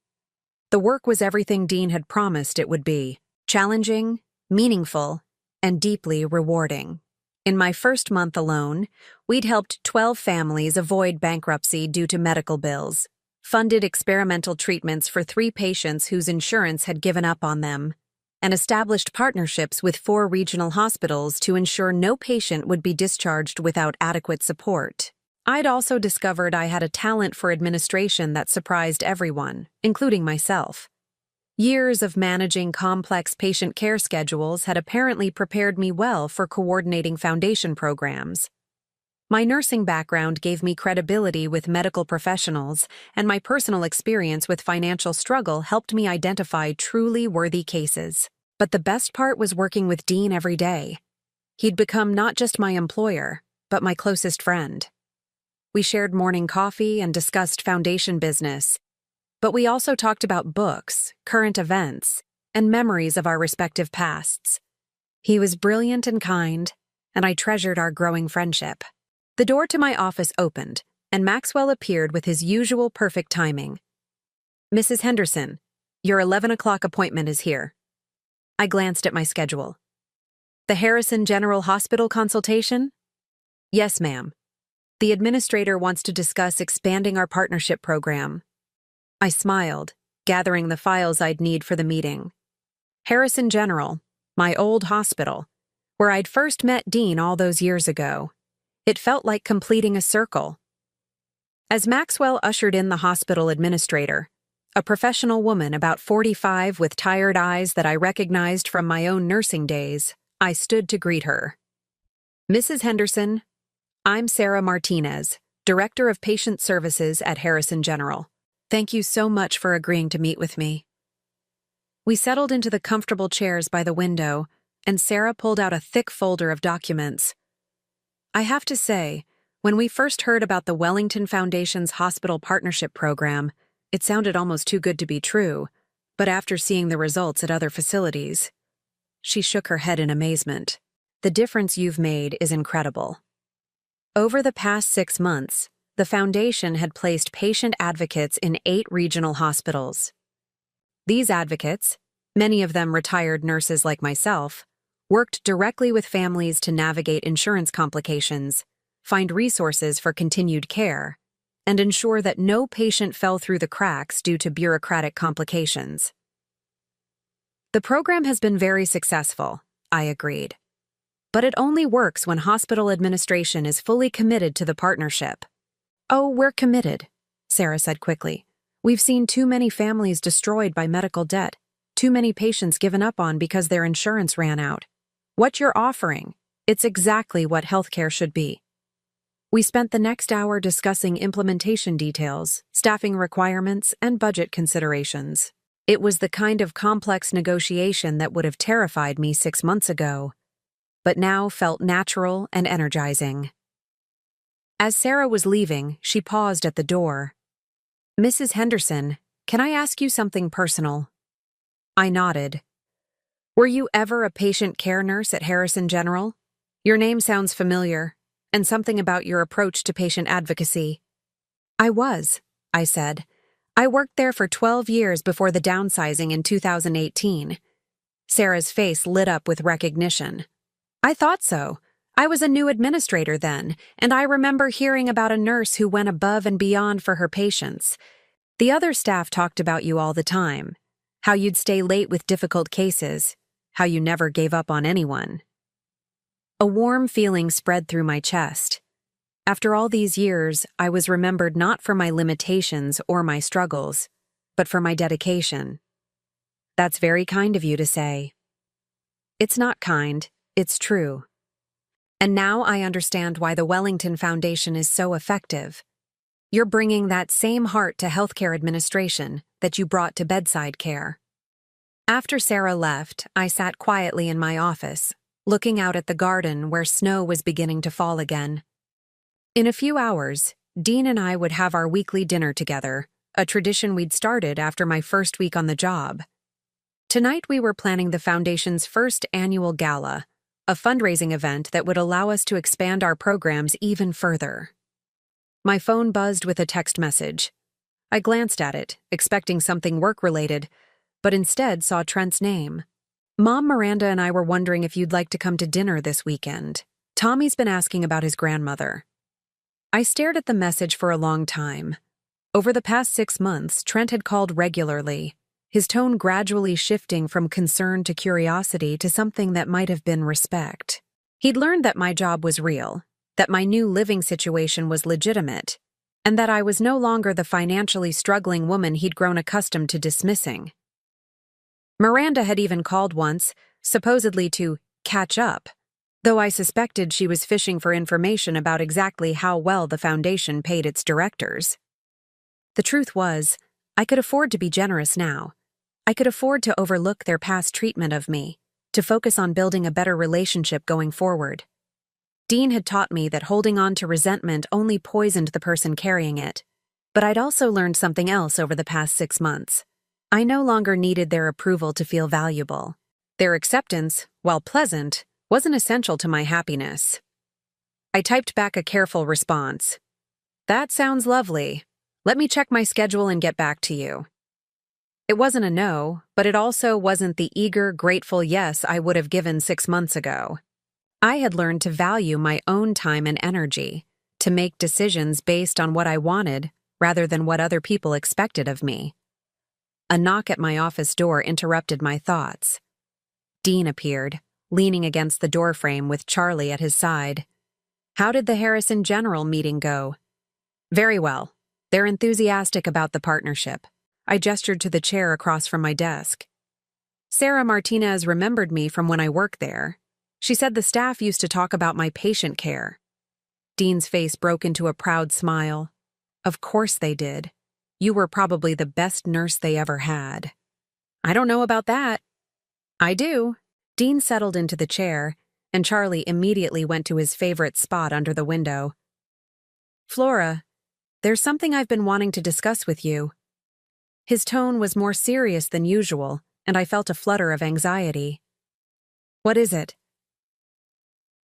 The work was everything Dean had promised it would be: challenging, meaningful, and deeply rewarding. In my first month alone, we'd helped 12 families avoid bankruptcy due to medical bills, funded experimental treatments for 3 patients whose insurance had given up on them, and established partnerships with 4 regional hospitals to ensure no patient would be discharged without adequate support. I'd also discovered I had a talent for administration that surprised everyone, including myself. Years of managing complex patient care schedules had apparently prepared me well for coordinating foundation programs. My nursing background gave me credibility with medical professionals, and my personal experience with financial struggle helped me identify truly worthy cases. But the best part was working with Dean every day. He'd become not just my employer, but my closest friend. We shared morning coffee and discussed foundation business, but we also talked about books, current events, and memories of our respective pasts. He was brilliant and kind, and I treasured our growing friendship. The door to my office opened, and Maxwell appeared with his usual perfect timing. Mrs. Henderson, your 11 o'clock appointment is here. I glanced at my schedule. The Harrison General Hospital consultation? Yes, ma'am. The administrator wants to discuss expanding our partnership program. I smiled, gathering the files I'd need for the meeting. Harrison General, my old hospital, where I'd first met Dean all those years ago. It felt like completing a circle. As Maxwell ushered in the hospital administrator, a professional woman about 45 with tired eyes that I recognized from my own nursing days, I stood to greet her. Mrs. Henderson, I'm Sarah Martinez, Director of Patient Services at Harrison General. Thank you so much for agreeing to meet with me. We settled into the comfortable chairs by the window, and Sarah pulled out a thick folder of documents. I have to say, when we first heard about the Wellington Foundation's hospital partnership program, it sounded almost too good to be true, but after seeing the results at other facilities, she shook her head in amazement. The difference you've made is incredible. Over the past 6 months, the foundation had placed patient advocates in 8 regional hospitals. These advocates, many of them retired nurses like myself, worked directly with families to navigate insurance complications, find resources for continued care, and ensure that no patient fell through the cracks due to bureaucratic complications. The program has been very successful, I agreed. But it only works when hospital administration is fully committed to the partnership. Oh, we're committed, Sarah said quickly. We've seen too many families destroyed by medical debt, too many patients given up on because their insurance ran out. What you're offering, it's exactly what healthcare should be. We spent the next hour discussing implementation details, staffing requirements, and budget considerations. It was the kind of complex negotiation that would have terrified me 6 months ago, but now felt natural and energizing. As Sarah was leaving, she paused at the door. Mrs. Henderson, can I ask you something personal? I nodded. Were you ever a patient care nurse at Harrison General? Your name sounds familiar, and something about your approach to patient advocacy. I was, I said. I worked there for 12 years before the downsizing in 2018. Sarah's face lit up with recognition. I thought so. I was a new administrator then, and I remember hearing about a nurse who went above and beyond for her patients. The other staff talked about you all the time, how you'd stay late with difficult cases, how you never gave up on anyone. A warm feeling spread through my chest. After all these years, I was remembered not for my limitations or my struggles, but for my dedication. That's very kind of you to say. It's not kind, it's true. And now I understand why the Wellington Foundation is so effective. You're bringing that same heart to healthcare administration that you brought to bedside care. After Sarah left, I sat quietly in my office, looking out at the garden where snow was beginning to fall again. In a few hours, Dean and I would have our weekly dinner together, a tradition we'd started after my first week on the job. Tonight we were planning the Foundation's first annual gala, a fundraising event that would allow us to expand our programs even further. My phone buzzed with a text message. I glanced at it, expecting something work-related, but instead saw Trent's name. Mom, Miranda, and I were wondering if you'd like to come to dinner this weekend. Tommy's been asking about his grandmother. I stared at the message for a long time. Over the past 6 months, Trent had called regularly, his tone gradually shifting from concern to curiosity to something that might have been respect. He'd learned that my job was real, that my new living situation was legitimate, and that I was no longer the financially struggling woman he'd grown accustomed to dismissing. Miranda had even called once, supposedly to catch up, though I suspected she was fishing for information about exactly how well the foundation paid its directors. The truth was, I could afford to be generous now. I could afford to overlook their past treatment of me, to focus on building a better relationship going forward. Dean had taught me that holding on to resentment only poisoned the person carrying it, but I'd also learned something else over the past 6 months. I no longer needed their approval to feel valuable. Their acceptance, while pleasant, wasn't essential to my happiness. I typed back a careful response. That sounds lovely. Let me check my schedule and get back to you. It wasn't a no, but it also wasn't the eager, grateful yes I would have given 6 months ago. I had learned to value my own time and energy, to make decisions based on what I wanted rather than what other people expected of me. A knock at my office door interrupted my thoughts. Dean appeared, leaning against the doorframe with Charlie at his side. How did the Harrison General meeting go? Very well. They're enthusiastic about the partnership. I gestured to the chair across from my desk. Sarah Martinez remembered me from when I worked there. She said the staff used to talk about my patient care. Dean's face broke into a proud smile. Of course they did. You were probably the best nurse they ever had. I don't know about that. I do. Dean settled into the chair, and Charlie immediately went to his favorite spot under the window. Flora, there's something I've been wanting to discuss with you. His tone was more serious than usual, and I felt a flutter of anxiety. What is it?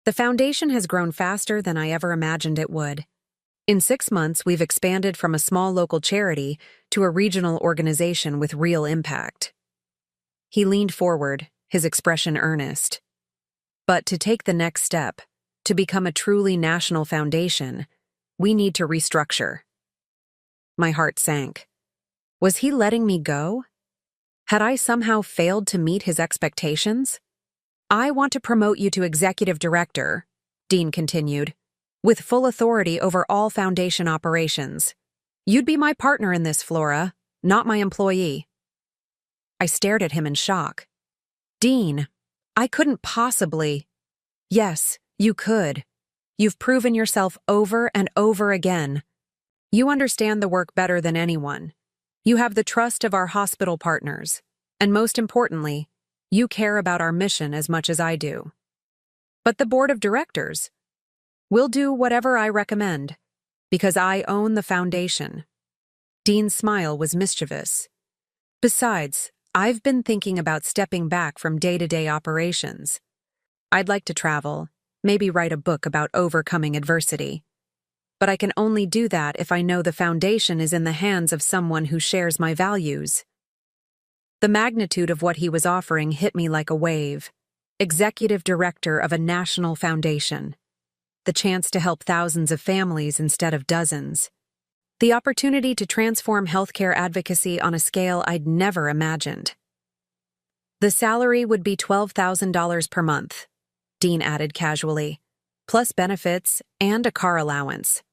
The foundation has grown faster than I ever imagined it would. In 6 months, we've expanded from a small local charity to a regional organization with real impact. He leaned forward, his expression earnest. But to take the next step, to become a truly national foundation, we need to restructure. My heart sank. Was he letting me go? Had I somehow failed to meet his expectations? I want to promote you to executive director, Dean continued, with full authority over all foundation operations. You'd be my partner in this, Flora, not my employee. I stared at him in shock. Dean, I couldn't possibly. Yes, you could. You've proven yourself over and over again. You understand the work better than anyone. You have the trust of our hospital partners. And most importantly, you care about our mission as much as I do. But the board of directors will do whatever I recommend, because I own the foundation. Dean's smile was mischievous. Besides, I've been thinking about stepping back from day-to-day operations. I'd like to travel, maybe write a book about overcoming adversity. But I can only do that if I know the foundation is in the hands of someone who shares my values. The magnitude of what he was offering hit me like a wave. Executive director of a national foundation. The chance to help thousands of families instead of dozens. The opportunity to transform healthcare advocacy on a scale I'd never imagined. The salary would be $12,000 per month, Dean added casually, plus benefits and a car allowance.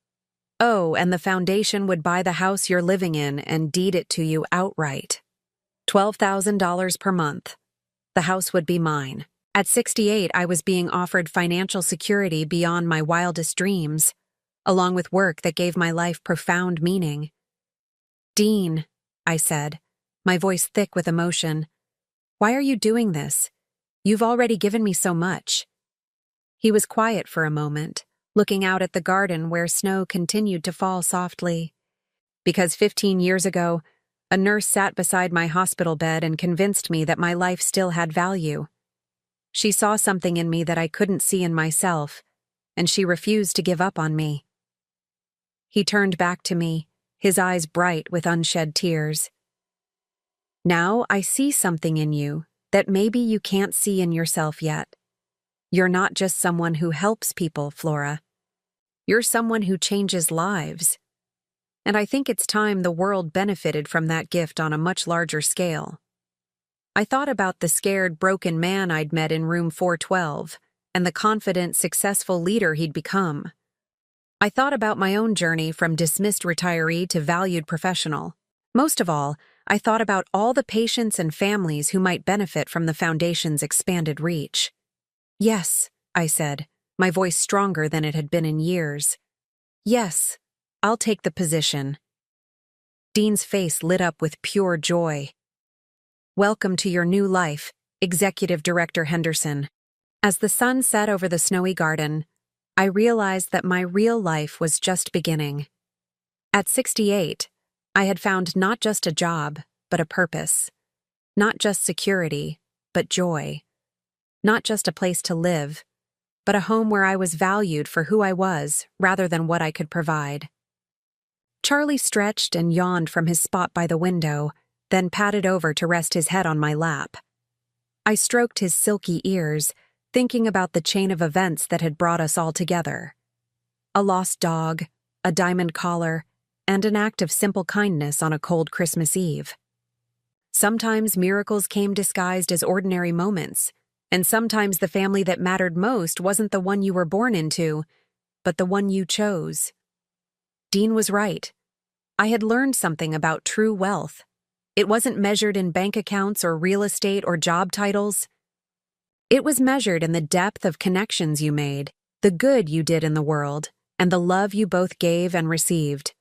Oh, and the foundation would buy the house you're living in and deed it to you outright. $12,000 per month. The house would be mine. At 68, I was being offered financial security beyond my wildest dreams, along with work that gave my life profound meaning. Dean, I said, my voice thick with emotion, why are you doing this? You've already given me so much. He was quiet for a moment, looking out at the garden where snow continued to fall softly. Because 15 years ago, a nurse sat beside my hospital bed and convinced me that my life still had value. She saw something in me that I couldn't see in myself, and she refused to give up on me. He turned back to me, his eyes bright with unshed tears. Now I see something in you that maybe you can't see in yourself yet. You're not just someone who helps people, Flora. You're someone who changes lives. And I think it's time the world benefited from that gift on a much larger scale. I thought about the scared, broken man I'd met in room 412 and the confident, successful leader he'd become. I thought about my own journey from dismissed retiree to valued professional. Most of all, I thought about all the patients and families who might benefit from the foundation's expanded reach. Yes, I said, my voice stronger than it had been in years. Yes, I'll take the position. Dean's face lit up with pure joy. Welcome to your new life, Executive Director Henderson. As the sun set over the snowy garden, I realized that my real life was just beginning. At 68, I had found not just a job, but a purpose. Not just security, but joy. Not just a place to live, but a home where I was valued for who I was rather than what I could provide. Charlie stretched and yawned from his spot by the window, then padded over to rest his head on my lap. I stroked his silky ears, thinking about the chain of events that had brought us all together. A lost dog, a diamond collar, and an act of simple kindness on a cold Christmas Eve. Sometimes miracles came disguised as ordinary moments, and sometimes the family that mattered most wasn't the one you were born into, but the one you chose. Dean was right. I had learned something about true wealth. It wasn't measured in bank accounts or real estate or job titles. It was measured in the depth of connections you made, the good you did in the world, and the love you both gave and received.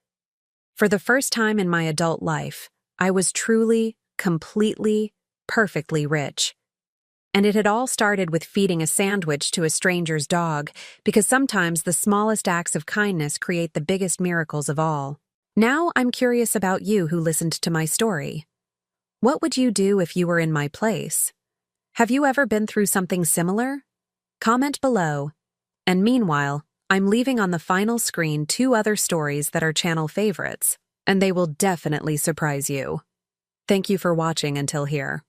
For the first time in my adult life, I was truly, completely, perfectly rich. And it had all started with feeding a sandwich to a stranger's dog, because sometimes the smallest acts of kindness create the biggest miracles of all. Now I'm curious about you who listened to my story. What would you do if you were in my place? Have you ever been through something similar? Comment below. And meanwhile, I'm leaving on the final screen 2 other stories that are channel favorites, and they will definitely surprise you. Thank you for watching until here.